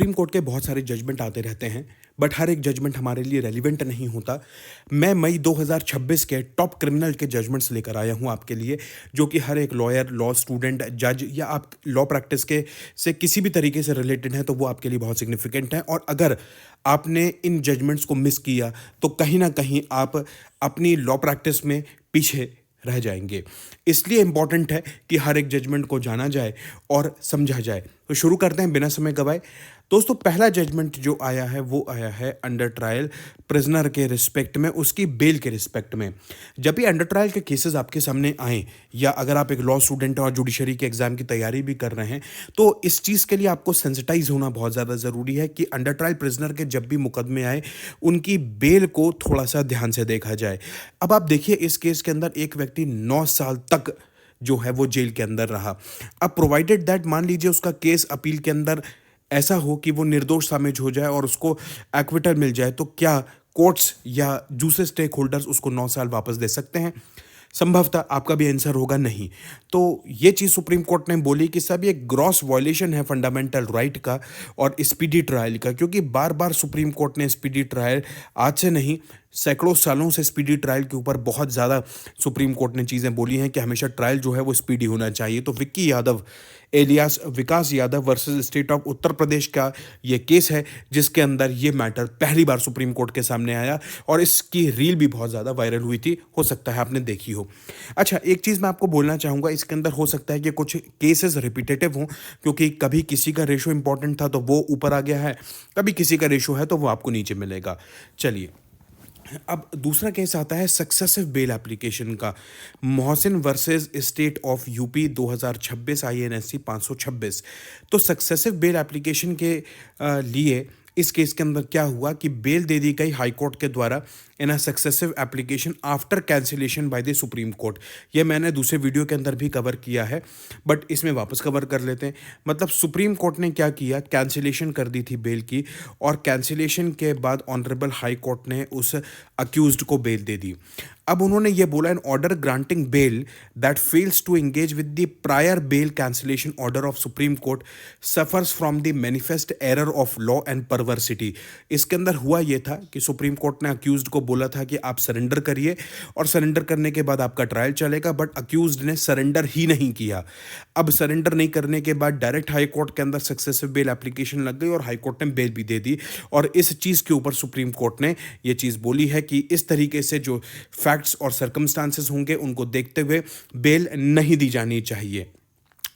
Supreme court के बहुत सारे जजमेंट आते रहते हैं, बट हर एक जजमेंट हमारे लिए रेलिवेंट नहीं होता। मैं मई 2026 के टॉप क्रिमिनल के जजमेंट्स लेकर आया हूं आपके लिए, जो कि हर एक लॉयर, लॉ स्टूडेंट, जज या आप लॉ प्रैक्टिस के से किसी भी तरीके से रिलेटेड हैं तो वो आपके लिए बहुत सिग्निफिकेंट हैं। और अगर आपने इन जजमेंट्स को मिस किया तो कहीं ना कहीं आप अपनी लॉ प्रैक्टिस में पीछे रह जाएंगे। इसलिए इंपॉर्टेंट है कि हर एक जजमेंट को जाना जाए और समझा जाए। तो शुरू करते हैं बिना समय गवाए। दोस्तों, पहला जजमेंट जो आया है वो आया है अंडर ट्रायल प्रिजनर के रिस्पेक्ट में, उसकी बेल के रिस्पेक्ट में। जब भी अंडर ट्रायल के केसेस आपके सामने आए, या अगर आप एक लॉ स्टूडेंट और जुडिशरी के एग्जाम की तैयारी भी कर रहे हैं, तो इस चीज़ के लिए आपको सेंसिटाइज होना बहुत ज़्यादा ज़रूरी है कि अंडर ट्रायल प्रिजनर के जब भी मुकदमे आए, उनकी बेल को थोड़ा सा ध्यान से देखा जाए। अब आप देखिए, इस केस के अंदर एक व्यक्ति 9 साल तक जो है वो जेल के अंदर रहा। अब प्रोवाइडेड दैट, मान लीजिए उसका केस अपील के अंदर ऐसा हो कि वो निर्दोष साबित हो जाए और उसको एक्विटल मिल जाए, तो क्या कोर्ट्स या दूसरे स्टेक होल्डर्स उसको 9 साल वापस दे सकते हैं? संभवतः आपका भी आंसर होगा नहीं। तो ये चीज़ सुप्रीम कोर्ट ने बोली कि सब ये ग्रॉस वायलेशन है फंडामेंटल राइट का और स्पीडी ट्रायल का, क्योंकि बार बार सुप्रीम कोर्ट ने स्पीडी ट्रायल, आज से नहीं सैकड़ों सालों से स्पीडी ट्रायल के ऊपर बहुत ज़्यादा सुप्रीम कोर्ट ने चीज़ें बोली हैं कि हमेशा ट्रायल जो है वो स्पीडी होना चाहिए। तो Vicky Yadav alias Vikas Yadav versus state of Uttar Pradesh का ये केस है, जिसके अंदर ये मैटर पहली बार सुप्रीम कोर्ट के सामने आया और इसकी रील भी बहुत ज़्यादा वायरल हुई थी, हो सकता है आपने देखी हो। अच्छा, एक चीज़ मैं आपको बोलना चाहूँगा, इसके अंदर हो सकता है कि कुछ केसेस रिपीटेटिव हों, क्योंकि कभी किसी का रेशो इंपॉर्टेंट था तो वो ऊपर आ गया है, कभी किसी का रेशो है तो वो आपको नीचे मिलेगा। चलिए, अब दूसरा केस आता है सक्सेसिव बेल एप्लीकेशन का, Mohsin versus state of UP 2026 INSC 526। तो सक्सेसिव बेल एप्लीकेशन के लिए इस केस के अंदर क्या हुआ कि बेल दे दी गई हाई कोर्ट के द्वारा in a successive application after cancellation by the supreme Court. ये मैंने दूसरे वीडियो के अंदर भी कवर किया है, बट इसमें वापस कवर कर लेते हैं। मतलब सुप्रीम कोर्ट ने क्या किया, कैंसिलेशन कर दी थी बेल की, और कैंसिलेशन के बाद ऑनरेबल हाई कोर्ट ने उस अक्यूज्ड को बेल दे दी। अब उन्होंने ये बोला, an order granting bail that fails to engage with the prior bail cancellation order of supreme court suffers from the manifest error of law and perversity. इसके अंदर हुआ ये था कि सुप्रीम कोर्ट ने अक्यूज्ड को बोला था कि आप सरेंडर करिए, और सरेंडर करने के बाद आपका ट्रायल चलेगा, बट अक्यूज्ड ने सरेंडर ही नहीं किया। अब सरेंडर नहीं करने के बाद डायरेक्ट हाई कोर्ट के अंदर सक्सेसिव बेल एप्लीकेशन लग गई और हाई कोर्ट ने बेल भी दे दी। और इस चीज़ के ऊपर सुप्रीम कोर्ट ने ये चीज़ बोली है कि इस तरीके से जो फैक्ट्स और सर्कमस्टांसेस होंगे उनको देखते हुए बेल नहीं दी जानी चाहिए,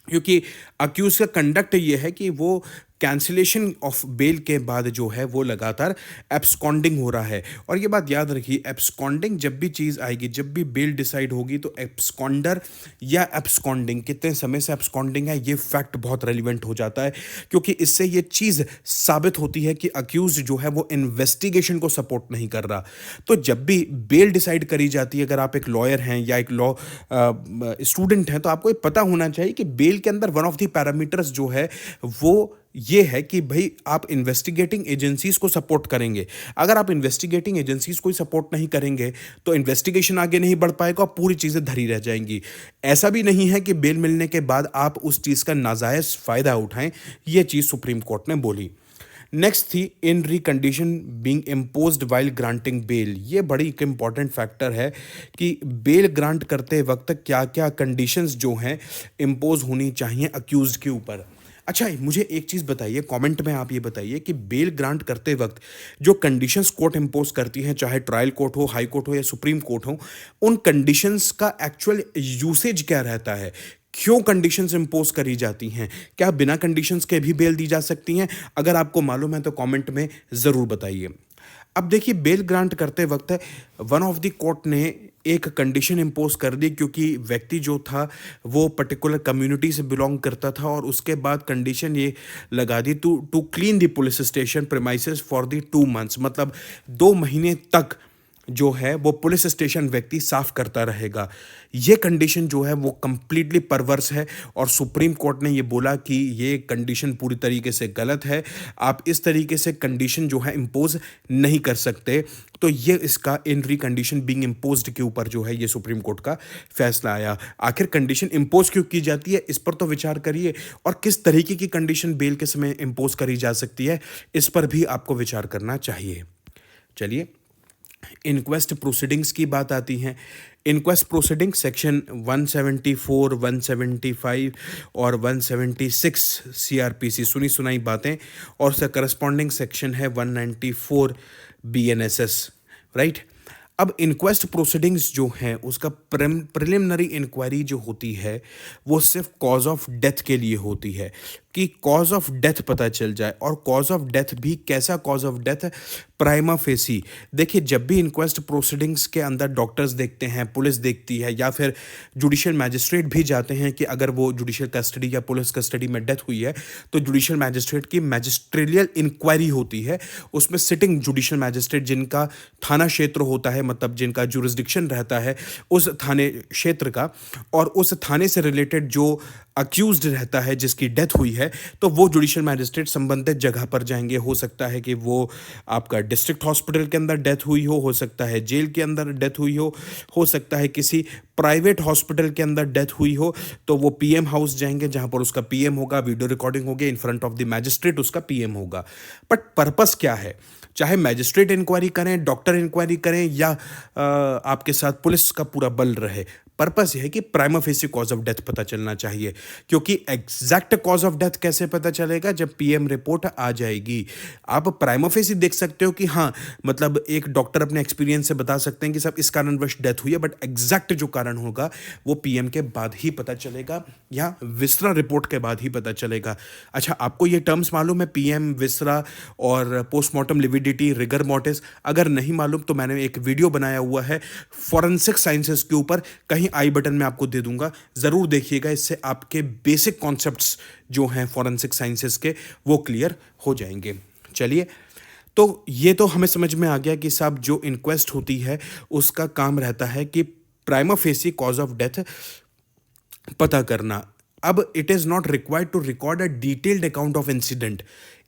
क्योंकि अक्यूज का कंडक्ट ये है कि वो कैंसिलेशन ऑफ बेल के बाद जो है वो लगातार एब्सकॉन्डिंग हो रहा है। और ये बात याद रखिए, एब्सकॉन्डिंग जब भी चीज़ आएगी, जब भी बेल डिसाइड होगी, तो एब्सकॉन्डर या एब्सकॉन्डिंग, कितने समय से एब्सकॉन्डिंग है, ये फैक्ट बहुत रेलिवेंट हो जाता है, क्योंकि इससे ये चीज़ साबित होती है कि अक्यूज जो है वो इन्वेस्टिगेशन को सपोर्ट नहीं कर रहा। तो जब भी बेल डिसाइड करी जाती है, अगर आप एक लॉयर हैं या एक लॉ स्टूडेंट हैं, तो आपको ये पता होना चाहिए कि बेल के अंदर वन ऑफ द पैरामीटर्स जो है वो ये है कि भाई आप इन्वेस्टिगेटिंग एजेंसीज को सपोर्ट करेंगे। अगर आप इन्वेस्टिगेटिंग एजेंसीज को सपोर्ट नहीं करेंगे तो इन्वेस्टिगेशन आगे नहीं बढ़ पाएगा और पूरी चीज़ें धरी रह जाएंगी। ऐसा भी नहीं है कि बेल मिलने के बाद आप उस चीज़ का नाजायज़ फ़ायदा उठाएं, ये चीज़ सुप्रीम कोर्ट ने बोली। नेक्स्ट थी in re condition being imposed while granting bail. ये बड़ी एक इंपॉर्टेंट फैक्टर है कि बेल ग्रांट करते वक्त क्या क्या कंडीशंस जो हैं इम्पोज होनी चाहिए अक्यूज्ड के ऊपर। अच्छा, मुझे एक चीज़ बताइए, कमेंट में आप ये बताइए कि बेल ग्रांट करते वक्त जो कंडीशंस कोर्ट इम्पोज करती हैं, चाहे ट्रायल कोर्ट हो, हाई कोर्ट हो या सुप्रीम कोर्ट हो, उन कंडीशंस का एक्चुअल यूसेज क्या रहता है? क्यों कंडीशंस इम्पोज करी जाती हैं? क्या बिना कंडीशंस के भी बेल दी जा सकती हैं? अगर आपको मालूम है तो कमेंट में ज़रूर बताइए। अब देखिए, बेल ग्रांट करते वक्त वन ऑफ द कोर्ट ने एक कंडीशन इम्पोज कर दी, क्योंकि व्यक्ति जो था वो पर्टिकुलर कम्युनिटी से बिलोंग करता था, और उसके बाद कंडीशन ये लगा दी to clean the police station premises for the 2 months। मतलब 2 महीने तक जो है वो पुलिस स्टेशन व्यक्ति साफ करता रहेगा। ये कंडीशन जो है वो कंप्लीटली परवर्स है और सुप्रीम कोर्ट ने ये बोला कि ये कंडीशन पूरी तरीके से गलत है, आप इस तरीके से कंडीशन जो है इम्पोज नहीं कर सकते। तो ये इसका इन कंडीशन बीइंग इम्पोज्ड के ऊपर जो है ये सुप्रीम कोर्ट का फैसला आया। आखिर कंडीशन इम्पोज क्यों की जाती है, इस पर तो विचार करिए, और किस तरीके की कंडीशन बेल के समय इम्पोज करी जा सकती है, इस पर भी आपको विचार करना चाहिए। चलिए, इंक्वेस्ट प्रोसीडिंग्स की बात आती है। इंक्वेस्ट प्रोसीडिंग सेक्शन 174, 175 और 176 सीआरपीसी, सुनी सुनाई बातें, और उसका करस्पॉन्डिंग सेक्शन है 194 बीएनएसएस, राइट। अब इंक्वेस्ट प्रोसीडिंग्स जो हैं उसका प्रिलिमिनरी इंक्वायरी जो होती है वो सिर्फ कॉज ऑफ डेथ के लिए होती है, कि कॉज ऑफ डेथ पता चल जाए। और कॉज ऑफ डेथ भी कैसा cause of death, prima facie. देखिए, जब भी इंक्वेस्ट प्रोसीडिंग्स के अंदर डॉक्टर्स देखते हैं, पुलिस देखती है, या फिर जुडिशियल मैजिस्ट्रेट भी जाते हैं, कि अगर वो जुडिशियल कस्टडी या पुलिस कस्टडी में डेथ हुई है तो जुडिशियल मैजिस्ट्रेट की मैजिस्ट्रियल इंक्वायरी होती है। उसमें सिटिंग जुडिशियल मैजिस्ट्रेट जिनका थाना क्षेत्र होता है, मतलब जिनका जुरिस्डिक्शन रहता है उस थाने क्षेत्र का, और उस थाने से रिलेटेड जो अक्यूज्ड रहता है जिसकी डेथ हुई है, तो वो जुडिशियल मैजिस्ट्रेट संबंधित जगह पर जाएंगे। हो सकता है कि वो आपका डिस्ट्रिक्ट हॉस्पिटल के अंदर डेथ हुई हो सकता है जेल के अंदर डेथ हुई हो सकता है किसी प्राइवेट हॉस्पिटल के अंदर डेथ हुई हो, तो वो पीएम हाउस जाएंगे जहां पर उसका पीएम होगा, वीडियो रिकॉर्डिंग होगी, in front of the magistrate उसका पीएम होगा। बट पर्पस क्या है, चाहे मैजिस्ट्रेट इंक्वायरी करें, डॉक्टर इंक्वायरी करें, या आपके साथ पुलिस का पूरा बल रहे, पर्पस यह है कि prima facie cause of death पता चलना चाहिए। क्योंकि एग्जैक्ट कॉज ऑफ डेथ कैसे पता चलेगा, जब पीएम रिपोर्ट आ जाएगी। आप प्राइमा फेसी देख सकते हो कि हाँ, मतलब एक डॉक्टर अपने एक्सपीरियंस से बता सकते हैं कि सब इस कारणवश डेथ हुई है, बट एग्जैक्ट जो कारण होगा वो पीएम के बाद ही पता चलेगा, या विसरा रिपोर्ट के बाद ही पता चलेगा। अच्छा, आपको ये टर्म्स मालूम है, पीएम, विसरा और पोस्टमार्टम लिविडिटी, रिगर मोर्टिस? अगर नहीं मालूम तो मैंने एक वीडियो बनाया हुआ है फॉरेंसिक साइंसेस के ऊपर, कहीं आई बटन में आपको दे दूंगा, जरूर देखिएगा। इससे आपके बेसिक कॉन्सेप्ट्स जो हैं फॉरेंसिक साइंसेस के वो क्लियर हो जाएंगे। चलिए, तो ये तो हमें समझ में आ गया कि साहब जो इंक्वेस्ट होती है उसका काम रहता है कि prima facie cause of death पता करना। अब it is not required to record a detailed account of incident.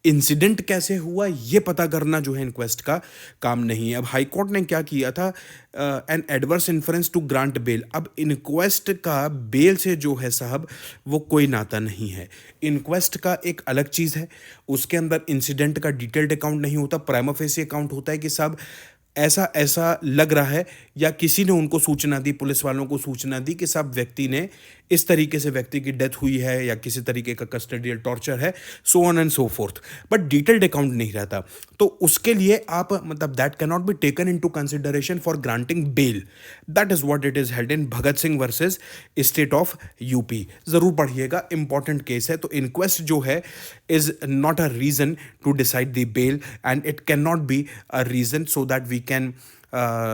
Incident कैसे हुआ ये पता करना जो है इंक्वेस्ट का काम नहीं है। अब हाई कोर्ट ने क्या किया था, an adverse inference to grant bail. अब इंक्वेस्ट का बेल से जो है साहब वो कोई नाता नहीं है। इंक्वेस्ट का एक अलग चीज़ है, उसके अंदर इंसिडेंट का डिटेल्ड अकाउंट नहीं होता, प्राइमा फेसी अकाउंट होता है कि साहब ऐसा ऐसा लग रहा है, या किसी ने उनको सूचना दी, पुलिस वालों को सूचना दी कि साहब व्यक्ति ने इस तरीके से व्यक्ति की डेथ हुई है, या किसी तरीके का कस्टडियल टॉर्चर है, so on and so forth, but detailed account नहीं रहता। तो उसके लिए आप, मतलब that can not be taken into consideration for granting bail. That is what it is held in Bhagat Singh versus state of UP. जरूर पढ़िएगा, इंपॉर्टेंट केस है। तो इंक्वेस्ट जो है is not a reason to decide the bail, and it can not be a reason so that we can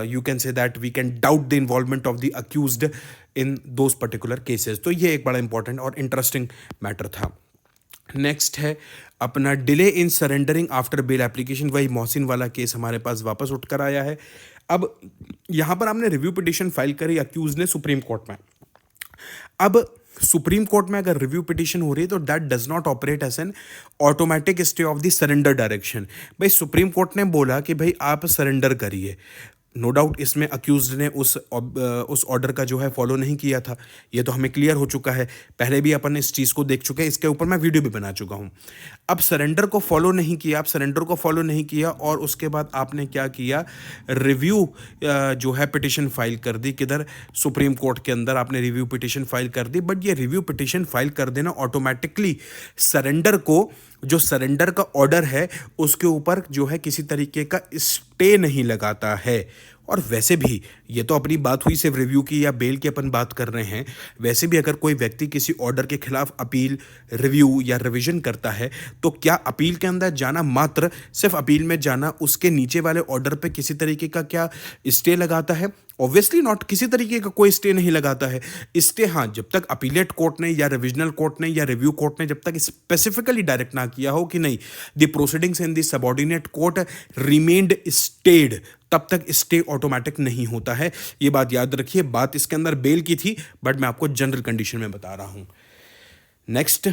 you can say that we can doubt the involvement of the accused in those particular cases। तो ये एक बड़ा important और interesting matter था। Next है अपना delay in surrendering after bail application. वही मोहसिन वाला केस हमारे पास वापस उठकर आया है। अब यहाँ पर हमने रिव्यू पिटिशन फाइल करी अक्यूज ने सुप्रीम कोर्ट में। अब सुप्रीम कोर्ट में अगर रिव्यू पिटिशन हो रही है तो that does not operate as an automatic stay of the surrender direction. भाई सुप्रीम कोर्ट ने बोला कि भाई आप सरेंडर करिए, नो डाउट इसमें अक्यूज्ड ने उस ऑर्डर का जो है फॉलो नहीं किया था, ये तो हमें क्लियर हो चुका है, पहले भी अपन इस चीज़ को देख चुके हैं, इसके ऊपर मैं वीडियो भी बना चुका हूँ। अब सरेंडर को फॉलो नहीं किया, आप सरेंडर को फॉलो नहीं किया, और उसके बाद आपने क्या किया, रिव्यू जो है पिटिशन फाइल कर दी। किधर? सुप्रीम कोर्ट के अंदर आपने रिव्यू पिटिशन फाइल कर दी। बट ये रिव्यू पिटिशन फाइल कर देना ऑटोमेटिकली सरेंडर को, जो सरेंडर का ऑर्डर है उसके ऊपर जो है किसी तरीके का स्टे नहीं लगाता है। और वैसे भी ये तो अपनी बात हुई सिर्फ रिव्यू की या बेल की अपन बात कर रहे हैं, वैसे भी अगर कोई व्यक्ति किसी ऑर्डर के खिलाफ अपील, रिव्यू या रिवीजन करता है तो क्या अपील के अंदर जाना मात्र, सिर्फ अपील में जाना, उसके नीचे वाले ऑर्डर पे किसी तरीके का क्या स्टे लगाता है? ऑब्वियसली नॉट, किसी तरीके का कोई स्टे नहीं लगाता है। स्टे हाँ, जब तक अपीलेट कोर्ट ने या रिविजनल कोर्ट ने या रिव्यू कोर्ट ने जब तक स्पेसिफिकली डायरेक्ट ना किया हो कि नहीं the proceedings in the subordinate court remained stayed, तब तक स्टे ऑटोमेटिक नहीं होता है। ये बात याद रखिए। बात इसके अंदर बेल की थी, बट मैं आपको जनरल कंडीशन में बता रहा हूँ। नेक्स्ट,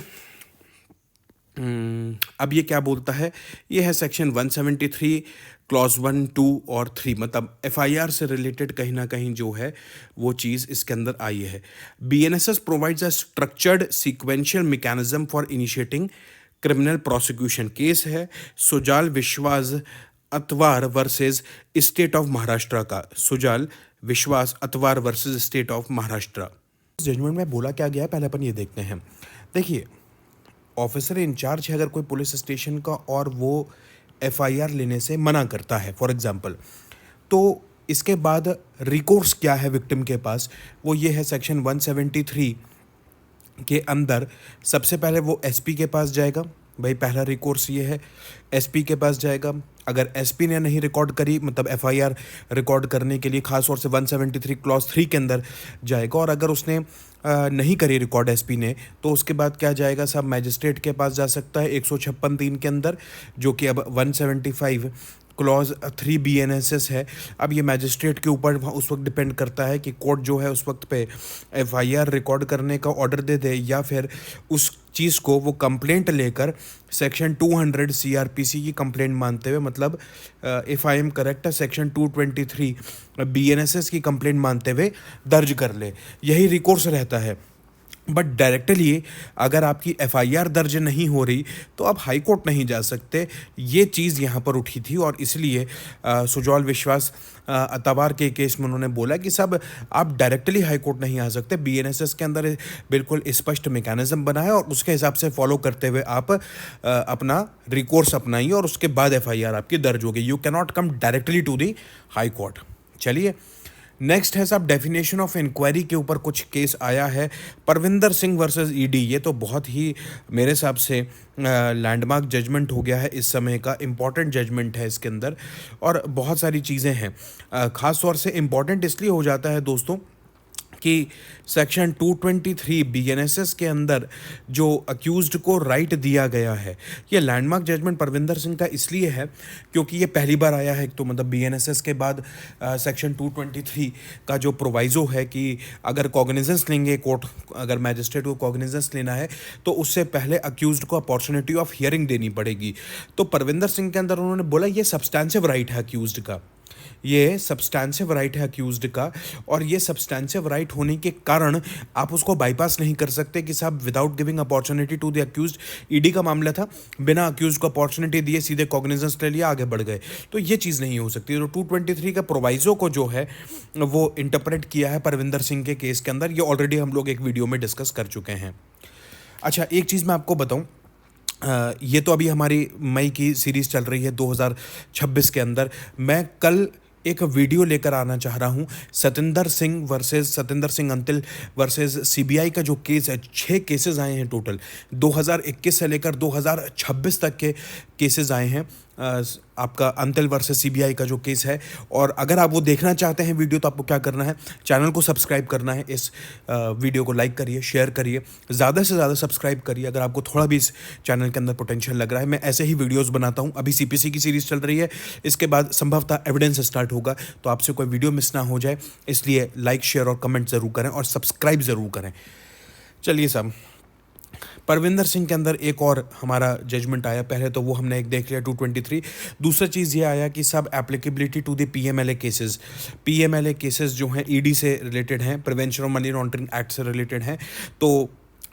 अब ये क्या बोलता है? ये है सेक्शन 173 क्लॉज 1, 2 और 3, मतलब एफआईआर से रिलेटेड कहीं ना कहीं जो है वो चीज़ इसके अंदर आई है। BNSS provides a structured sequential mechanism for initiating criminal prosecution. Case है Sujal Vishwas Atwar versus state of Maharashtra का। Sujal Vishwas Atwar versus state of Maharashtra. Judgement में बोला क्या गया है, पहले अपन ये देखते हैं। देखिए, ऑफिसर इंचार्ज है अगर कोई पुलिस स्टेशन का और वो एफआईआर लेने से मना करता है फॉर एग्जांपल, तो इसके बाद रिकोर्स क्या है विक्टिम के पास? वो ये है सेक्शन 173 के अंदर सबसे पहले वो एसपी के पास जाएगा। भाई पहला रिकोर्स ये है, एसपी के पास जाएगा। अगर एसपी ने नहीं रिकॉर्ड करी, मतलब एफआईआर रिकॉर्ड करने के लिए खास तौर से 173 क्लॉज 3 के अंदर जाएगा, और अगर उसने नहीं करी रिकॉर्ड एसपी ने, तो उसके बाद क्या जाएगा? सब मैजिस्ट्रेट के पास जा सकता है 156(3) के अंदर, जो कि अब 175 क्लॉज 3 बीएनएसएस है। अब ये मैजिस्ट्रेट के ऊपर उस वक्त डिपेंड करता है कि कोर्ट जो है उस वक्त पे एफआईआर रिकॉर्ड करने का ऑर्डर दे दे, या फिर उस चीज़ को वो कंप्लेंट लेकर सेक्शन 200 सीआरपीसी की कंप्लेंट मानते हुए, मतलब if I am correct, section 223 BNSS की कंप्लेंट मानते हुए दर्ज कर ले। यही रिकोर्स रहता है। बट डायरेक्टली अगर आपकी एफआईआर दर्ज नहीं हो रही तो आप हाई कोर्ट नहीं जा सकते। ये चीज़ यहाँ पर उठी थी, और इसलिए सुजौल विश्वास अतवार के केस में उन्होंने बोला कि सब आप डायरेक्टली हाई कोर्ट नहीं आ सकते। बीएनएसएस के अंदर बिल्कुल स्पष्ट मैकेनिज्म बना है, और उसके हिसाब से फॉलो करते हुए आप अपना रिकोर्स अपनाइए, और उसके बाद एफआईआर आपकी दर्ज होगी। You cannot come directly to the high court. चलिए, नेक्स्ट है साहब डेफिनेशन ऑफ इंक्वायरी के ऊपर कुछ केस आया है। Parvinder Singh versus ED. ये तो बहुत ही मेरे हिसाब से लैंडमार्क जजमेंट हो गया है इस समय का, इम्पॉर्टेंट जजमेंट है इसके अंदर, और बहुत सारी चीज़ें हैं। ख़ास तौर से इम्पॉर्टेंट इसलिए हो जाता है दोस्तों कि सेक्शन 223 बीएनएसएस के अंदर जो अक्यूज्ड को राइट दिया गया है, ये लैंडमार्क जजमेंट परविंदर सिंह का इसलिए है क्योंकि ये पहली बार आया है। तो मतलब बीएनएसएस के बाद सेक्शन 223 का जो प्रोवाइजो है कि अगर कॉग्निजेंस लेंगे कोर्ट, अगर मैजिस्ट्रेट को कॉग्निजेंस लेना है तो उससे पहले अक्यूज्ड को अपॉर्चुनिटी ऑफ हियरिंग देनी पड़ेगी। तो परविंदर सिंह के अंदर उन्होंने बोला ये सब्सटैंसिव राइट है अक्यूज्ड का, ये सब्सटैंसिव राइट है अक्यूज्ड का, और ये सब्सटैंसिव राइट होने के कारण आप उसको बाईपास नहीं कर सकते कि साहब without giving opportunity to the accused. ED का मामला था, बिना अक्यूज्ड को अपॉर्चुनिटी दिए सीधे कॉग्निजेंस ले लिया, आगे बढ़ गए, तो ये चीज़ नहीं हो सकती। तो 223 का प्रोवाइजो को जो है वो इंटरप्रेट किया है परविंदर सिंह के केस के अंदर। ये ऑलरेडी हम लोग एक वीडियो में डिस्कस कर चुके हैं। अच्छा, एक चीज़ मैं आपको बताऊं, ये तो अभी हमारी मई की सीरीज़ चल रही है 2026 के अंदर। मैं कल एक वीडियो लेकर आना चाह रहा हूँ सतेंद्र सिंह अंतिल वर्सेस सीबीआई का जो केस है। 6 केसेस आए हैं टोटल, 2021 से लेकर 2026 तक के केसेस आए हैं। आपका अंतिल वर्सेस सीबीआई का जो केस है, और अगर आप वो देखना चाहते हैं वीडियो तो आपको क्या करना है, चैनल को सब्सक्राइब करना है, इस वीडियो को लाइक करिए, शेयर करिए, ज़्यादा से ज़्यादा सब्सक्राइब करिए अगर आपको थोड़ा भी इस चैनल के अंदर पोटेंशियल लग रहा है। मैं ऐसे ही वीडियोस बनाता हूँ। अभी सीपीसी की सीरीज़ चल रही है, इसके बाद संभवतः एविडेंस स्टार्ट होगा, तो आपसे कोई वीडियो मिस ना हो जाए, इसलिए लाइक, शेयर और कमेंट ज़रूर करें, और सब्सक्राइब ज़रूर करें। चलिए साहब, परविंदर सिंह के अंदर एक और हमारा जजमेंट आया। पहले तो वो हमने एक देख लिया 223। दूसरा चीज़ ये आया कि सब applicability to the PMLA cases. PMLA cases जो हैं ईडी से रिलेटेड हैं, prevention of money laundering act से रिलेटेड हैं। तो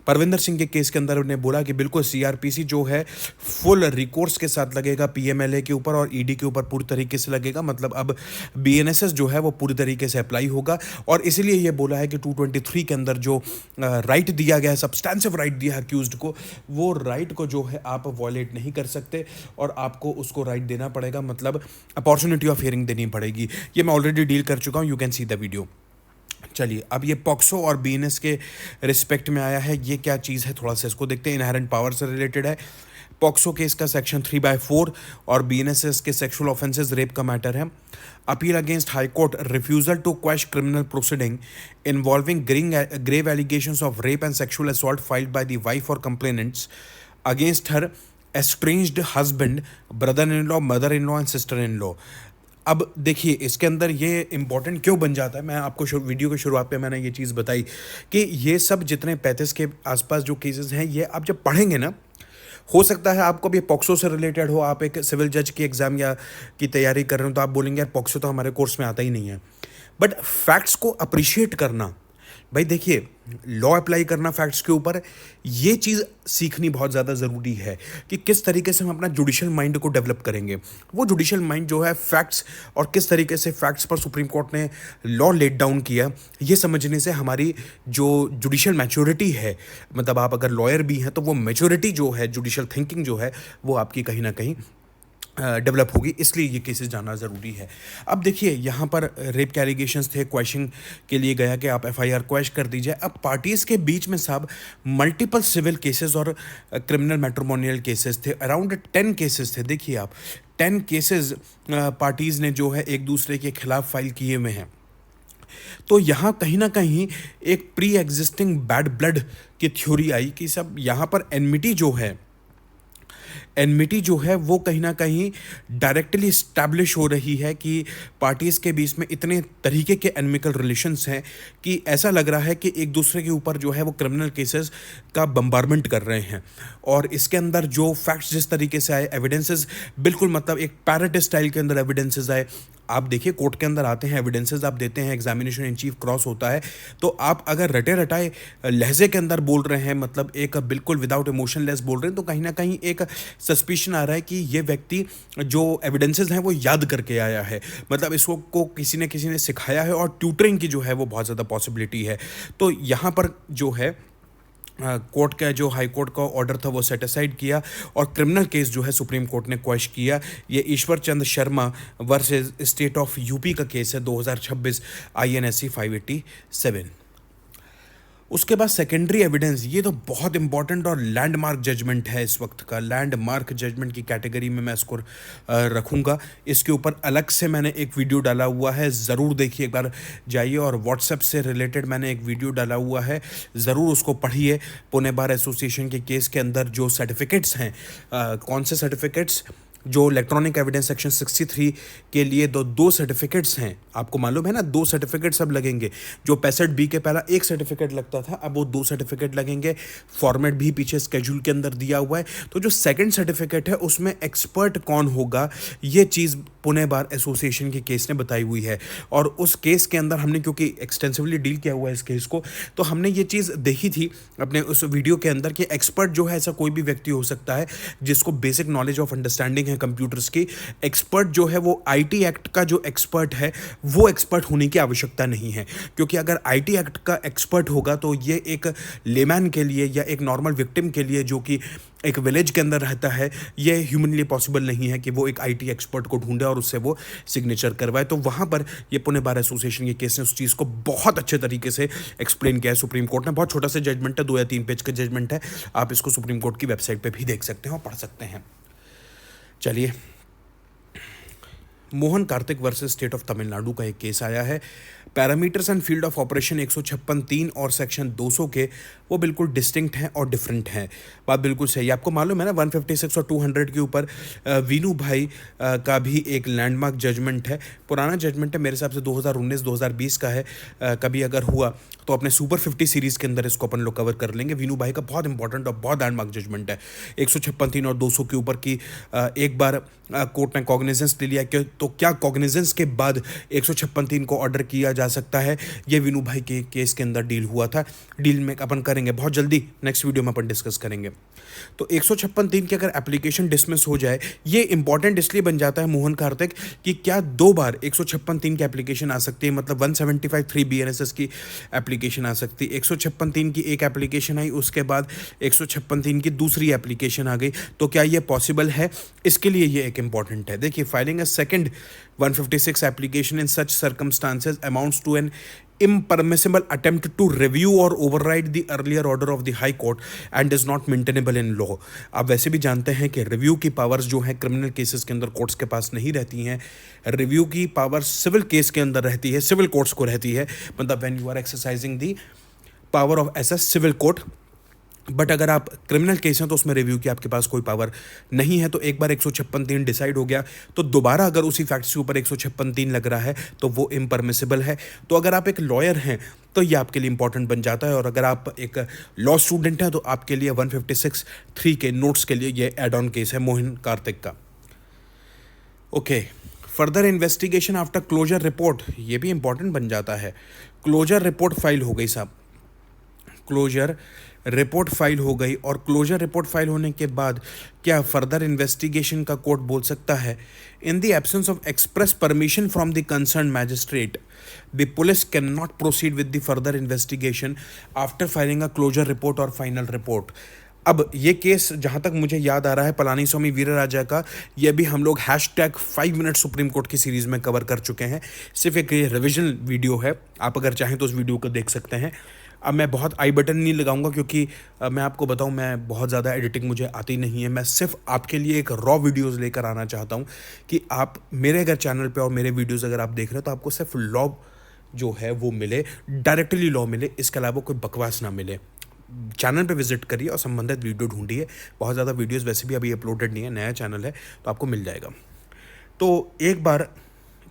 परविंदर सिंह के केस के अंदर उन्होंने बोला कि बिल्कुल सीआरपीसी जो है फुल रिकोर्स के साथ लगेगा पीएमएलए के ऊपर, और ईडी के ऊपर पूरी तरीके से लगेगा। मतलब अब बीएनएसएस जो है वो पूरी तरीके से अप्लाई होगा, और इसीलिए ये बोला है कि 223 के अंदर जो राइट दिया गया है, सब्सटैंसिव राइट दिया है अक्यूज्ड को, वो राइट को जो है आप वॉयलेट नहीं कर सकते, और आपको उसको राइट देना पड़ेगा, मतलब अपॉर्चुनिटी ऑफ हियरिंग देनी पड़ेगी। ये मैं ऑलरेडी डील कर चुका हूँ, you can see the video. चलिए, अब ये पॉक्सो और बीएनएस के रिस्पेक्ट में आया है। ये क्या चीज़ है, थोड़ा सा इसको देखते हैं। इनहेरेंट पावर से रिलेटेड है। पॉक्सो केस का सेक्शन 3/4 और बीएनएसएस के सेक्सुअल ऑफेंसेस रेप का मैटर है। Appeal against high court refusal to quash criminal proceeding involving grave allegations of rape and sexual assault filed by the wife और complainants against her estranged husband, brother-in-law, mother-in-law and sister-in-law. अब देखिए इसके अंदर ये important क्यों बन जाता है, मैं आपको वीडियो की शुरुआत पे मैंने ये चीज़ बताई कि ये सब जितने 35 के आसपास जो केसेस हैं, ये आप जब पढ़ेंगे ना, हो सकता है आपको भी पॉक्सो से रिलेटेड हो, आप एक सिविल जज की एग्ज़ाम या की तैयारी कर रहे हो, तो आप बोलेंगे यार पॉक्सो तो हमारे कोर्स में आता ही नहीं है। बट फैक्ट्स को अप्रिशिएट करना, भाई देखिए, लॉ अप्लाई करना फैक्ट्स के ऊपर, ये चीज़ सीखनी बहुत ज़्यादा ज़रूरी है कि किस तरीके से हम अपना जुडिशियल माइंड को डेवलप करेंगे। वो जुडिशियल माइंड जो है फैक्ट्स, और किस तरीके से फैक्ट्स पर सुप्रीम कोर्ट ने लॉ लेट डाउन किया, ये समझने से हमारी जो जुडिशियल मैच्योरिटी है, मतलब आप अगर लॉयर भी हैं तो वो मैच्योरिटी जो है, जुडिशियल थिंकिंग जो है, वो आपकी कहीं ना कहीं डेवलप होगी। इसलिए ये केसेस जानना ज़रूरी है। अब देखिए यहाँ पर रेप के एलिगेशंस थे, क्वेश्चन के लिए गया कि आप एफआईआर क्वेश कर दीजिए। अब पार्टीज़ के बीच में साहब मल्टीपल सिविल केसेस और क्रिमिनल मैट्रिमोनियल केसेस थे, अराउंड 10 केसेस थे। देखिए आप 10 केसेस पार्टीज़ ने जो है एक दूसरे के खिलाफ फाइल किए हुए हैं। तो यहाँ कहीं ना कहीं एक प्री एग्जिस्टिंग बैड ब्लड की थ्योरी आई कि सब यहाँ पर एनमिटी जो है वो कहीं ना कहीं डायरेक्टली इस्टेब्लिश हो रही है कि पार्टीज़ के बीच में इतने तरीके के एनमिकल रिलेशंस हैं कि ऐसा लग रहा है कि एक दूसरे के ऊपर जो है वो क्रिमिनल केसेस का बम्बारमेंट कर रहे हैं। और इसके अंदर जो फैक्ट्स जिस तरीके से आए, एविडेंसेस बिल्कुल मतलब एक पैरेट स्टाइल के अंदर एविडेंसेस आए। आप देखिए कोर्ट के अंदर आते हैं, एविडेंसेस आप देते हैं, एग्जामिनेशन इन चीफ क्रॉस होता है, तो आप अगर रटे रटाए लहजे के अंदर बोल रहे हैं, मतलब एक बिल्कुल विदाउट इमोशनलेस बोल रहे हैं, तो कहीं ना कहीं एक सस्पिशन आ रहा है कि ये व्यक्ति जो एविडेंसेस हैं वो याद करके आया है, मतलब इसको को किसी ने सिखाया है, और ट्यूटरिंग की जो है वो बहुत ज़्यादा पॉसिबिलिटी है। तो यहाँ पर जो है कोर्ट का जो हाई कोर्ट का ऑर्डर था वो सेटिसाइड किया, और क्रिमिनल केस जो है सुप्रीम कोर्ट ने क्वेश किया। ये Ishwar Chand Sharma versus state of UP का केस है, 2026 INSC 587। उसके बाद सेकेंडरी एविडेंस, ये तो बहुत इंपॉर्टेंट और लैंडमार्क जजमेंट है इस वक्त का। लैंडमार्क जजमेंट की कैटेगरी में मैं इसको रखूँगा। इसके ऊपर अलग से मैंने एक वीडियो डाला हुआ है, ज़रूर देखिए, एक बार जाइए। और व्हाट्सएप से रिलेटेड मैंने एक वीडियो डाला हुआ है, ज़रूर उसको पढ़िए। पुणे बार एसोसिएशन के केस के अंदर जो सर्टिफिकेट्स हैं, कौन से सर्टिफिकेट्स, जो इलेक्ट्रॉनिक एविडेंस सेक्शन 63 के लिए दो सर्टिफिकेट्स हैं, आपको मालूम है ना, 2 सर्टिफिकेट्स अब लगेंगे। जो 65B के पहला 1 सर्टिफिकेट लगता था, अब वो 2 सर्टिफिकेट लगेंगे। फॉर्मेट भी पीछे स्केड्यूल के अंदर दिया हुआ है। तो जो सेकंड सर्टिफिकेट है उसमें एक्सपर्ट कौन होगा, ये चीज़ पुणे बार एसोसिएशन के केस ने बताई हुई है। और उस केस के अंदर हमने क्योंकि एक्सटेंसिवली डील किया हुआ है इस केस को, तो हमने ये चीज़ देखी थी अपने उस वीडियो के अंदर कि एक्सपर्ट जो है ऐसा कोई भी व्यक्ति हो सकता है जिसको बेसिक नॉलेज ऑफ अंडरस्टैंडिंग है कंप्यूटर्स की। एक्सपर्ट जो है वो IT एक्ट का जो एक्सपर्ट है वो एक्सपर्ट होने की आवश्यकता नहीं है, क्योंकि अगर IT एक्ट का एक्सपर्ट होगा तो ये एक लेमैन के लिए या एक नॉर्मल विक्टिम के लिए जो कि एक विलेज के अंदर रहता है, ये ह्यूमनली पॉसिबल नहीं है कि वो एक IT एक्सपर्ट को ढूंढे और उससे वो सिग्नेचर करवाए। तो वहाँ पर ये पुणे बार एसोसिएशन के केस ने उस चीज़ को बहुत अच्छे तरीके से एक्सप्लेन किया है सुप्रीम कोर्ट ने। बहुत छोटा सा जजमेंट है, 2 या 3 पेज का जजमेंट है। आप इसको सुप्रीम कोर्ट की वेबसाइट पर भी देख सकते हैं और पढ़ सकते हैं। चलिए, Mohan Kartik versus state of Tamil Nadu का एक केस आया है। Parameters and field of operation 156(3) और सेक्शन 200 के वो बिल्कुल डिस्टिंक्ट हैं और डिफरेंट हैं। बात बिल्कुल सही है। आपको मालूम है ना, 156 और 200 के ऊपर वीनू भाई का भी एक लैंडमार्क जजमेंट है। पुराना जजमेंट है, मेरे हिसाब से 2019-2020 का है। कभी अगर हुआ तो अपने सुपर 50 सीरीज़ के अंदर इसको अपन लोग कवर कर लेंगे। वीनू भाई का बहुत इंपॉर्टेंट और बहुत लैंडमार्क जजमेंट है 156(3) और 200 के ऊपर की। एक बार कोर्ट ने कॉग्निजेंस ले लिया कि तो क्या कॉग्निजेंस के बाद 156(3) को ऑर्डर किया जा सकता है। ये विनू भाई के केस के अंदर डील हुआ था। डील में अपन करेंगे बहुत जल्दी, नेक्स्ट वीडियो में अपन डिस्कस करेंगे। तो 156(3) की अगर एप्लीकेशन डिसमिस हो जाए, ये इंपॉर्टेंट इसलिए बन जाता है मोहन कार्तिक कि क्या 2 बार 156(3) की एप्लीकेशन आ सकती है, मतलब 175(3) BNSS की एप्लीकेशन आ सकती है। 156(3) की एक एप्लीकेशन आई, उसके बाद 156(3) की दूसरी एप्लीकेशन आ गई। तो क्या ये पॉसिबल है? इसके लिए ये एक इंपॉर्टेंट है। देखिए, filing a second 156 application in such circumstances amounts to an impermissible attempt to review or override the earlier order of the high court and is not maintainable in law। आप वैसे भी जानते हैं कि रिव्यू की powers जो हैं criminal cases के अंदर कोर्ट्स के पास नहीं रहती हैं। रिव्यू की पावर सिविल केस के अंदर रहती है, सिविल कोर्ट्स को रहती है। मतलब when you are exercising the power of as a civil court, but अगर आप क्रिमिनल केस हैं तो उसमें रिव्यू की आपके पास कोई पावर नहीं है। तो एक बार 156(3) डिसाइड हो गया तो दोबारा अगर उसी फैक्ट्स के ऊपर 156(3) लग रहा है तो वो इम्परमिसिबल है। तो अगर आप एक लॉयर हैं तो ये आपके लिए इंपॉर्टेंट बन जाता है, और अगर आप एक लॉ स्टूडेंट हैं तो आपके लिए 156(3) के नोट्स के लिए ये एड ऑन केस है मोहिन कार्तिक का। Okay, further investigation after closure report, ये भी इंपॉर्टेंट बन जाता है। क्लोजर रिपोर्ट फाइल हो गई साहब, क्लोजर रिपोर्ट फाइल हो गई, और क्लोजर रिपोर्ट फाइल होने के बाद क्या फर्दर इन्वेस्टिगेशन का कोर्ट बोल सकता है, in the absence of express permission from the concern magistrate the police can not proceed with the further investigation after filing a closure report और फाइनल रिपोर्ट। अब ये केस जहाँ तक मुझे याद आ रहा है पलानी स्वामी वीरराजा का, ये भी हम लोग #5 मिनट सुप्रीम कोर्ट की सीरीज़ में कवर कर चुके हैं। सिर्फ एक ये रिविजन वीडियो है, आप अगर चाहें तो उस वीडियो को देख सकते हैं। अब मैं बहुत आई बटन नहीं लगाऊंगा क्योंकि मैं आपको बताऊं मैं बहुत ज़्यादा एडिटिंग मुझे आती नहीं है। मैं सिर्फ आपके लिए एक रॉ वीडियोस लेकर आना चाहता हूं कि आप मेरे अगर चैनल पे और मेरे वीडियोस अगर आप देख रहे हो तो आपको सिर्फ लॉ जो है वो मिले, डायरेक्टली लॉ मिले, इसके अलावा कोई बकवास ना मिले। चैनल पे विजिट करिए और संबंधित वीडियो ढूंढिए। बहुत ज़्यादा वीडियोस वैसे भी अभी अपलोडेड नहीं है, नया चैनल है तो आपको मिल जाएगा। तो एक बार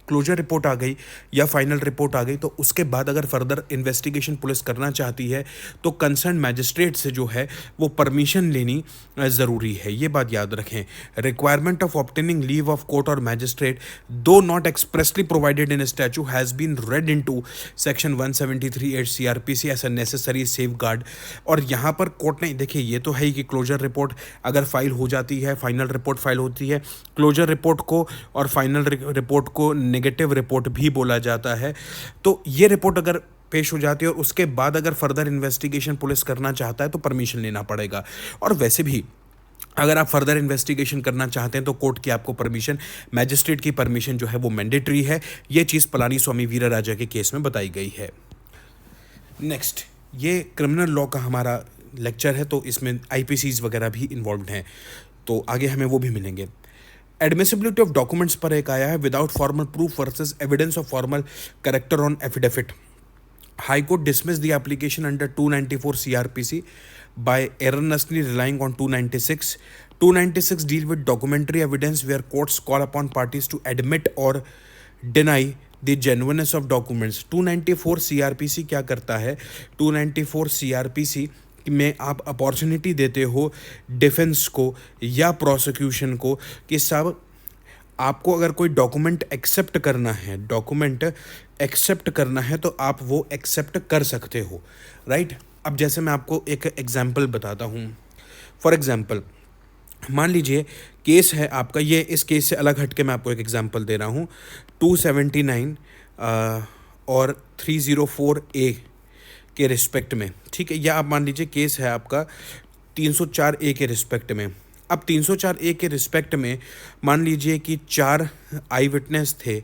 क्लोजर रिपोर्ट आ गई या फाइनल रिपोर्ट आ गई तो उसके बाद अगर फर्दर इन्वेस्टिगेशन पुलिस करना चाहती है तो कंसर्न मैजिस्ट्रेट से जो है वो परमिशन लेनी ज़रूरी है, ये बात याद रखें। Requirement of obtaining leave of court और magistrate though not expressly provided in statute has been read into section 173(8) CRPC as a necessary safeguard. और यहाँ पर कोर्ट ने, देखिए ये तो है ही कि क्लोजर रिपोर्ट अगर फाइल हो जाती है, फाइनल रिपोर्ट फाइल होती है, क्लोजर रिपोर्ट को और फाइनल रिपोर्ट को नेगेटिव रिपोर्ट भी बोला जाता है। तो ये रिपोर्ट अगर पेश हो जाती है और उसके बाद अगर फर्दर इन्वेस्टिगेशन पुलिस करना चाहता है तो परमिशन लेना पड़ेगा। और वैसे भी अगर आप फर्दर इन्वेस्टिगेशन करना चाहते हैं तो कोर्ट की आपको परमिशन, मैजिस्ट्रेट की परमिशन जो है वो मैंडेटरी है। ये चीज़ पलानी स्वामी वीरराजा के केस में बताई गई है। नेक्स्ट, ये क्रिमिनल लॉ का हमारा लेक्चर है तो इसमें IPCs वगैरह भी इन्वॉल्व हैं, तो आगे हमें वो भी मिलेंगे। एडमिसिबिलिटी ऑफ डॉक्यूमेंट्स पर एक आया है, without formal proof versus evidence of formal character on affidavit. High court dismiss the application under 294 CRPC by erroneously relying on 296. 296 deal with documentary evidence where courts call upon parties to admit or deny the genuineness of documents. 294 CRPC क्या करता है, 294 CRPC में आप opportunity देते हो defence को या prosecution को कि साहब आपको अगर कोई डॉक्यूमेंट एक्सेप्ट करना है, डॉक्यूमेंट एक्सेप्ट करना है तो आप वो एक्सेप्ट कर सकते हो, राइट। अब जैसे मैं आपको एक एग्जांपल बताता हूँ। फॉर एग्जांपल मान लीजिए केस है आपका, ये इस केस से अलग हट के मैं आपको एक एग्जांपल दे रहा हूँ। 279 और 304A के रिस्पेक्ट में, ठीक है, या आप मान लीजिए केस है आपका 304A के रिस्पेक्ट में। अब 304A के रिस्पेक्ट में मान लीजिए कि 4 आई विटनेस थे,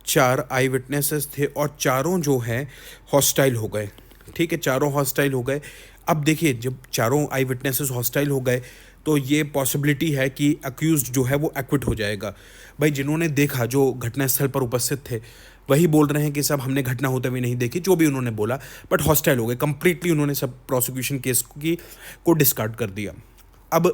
4 आई विटनेसेस थे और चारों जो है हॉस्टाइल हो गए, ठीक है, चारों हॉस्टाइल हो गए। अब देखिए जब चारों आई विटनेसेस हॉस्टाइल हो गए तो ये पॉसिबिलिटी है कि अक्यूज्ड जो है वो एक्विट हो जाएगा। भाई जिन्होंने देखा, जो घटनास्थल पर उपस्थित थे, वही बोल रहे हैं कि सब हमने घटना होते हुए नहीं देखी, जो भी उन्होंने बोला, बट हॉस्टाइल हो गए कंप्लीटली, उन्होंने सब प्रोसिक्यूशन केस को डिस्कार्ड कर दिया। अब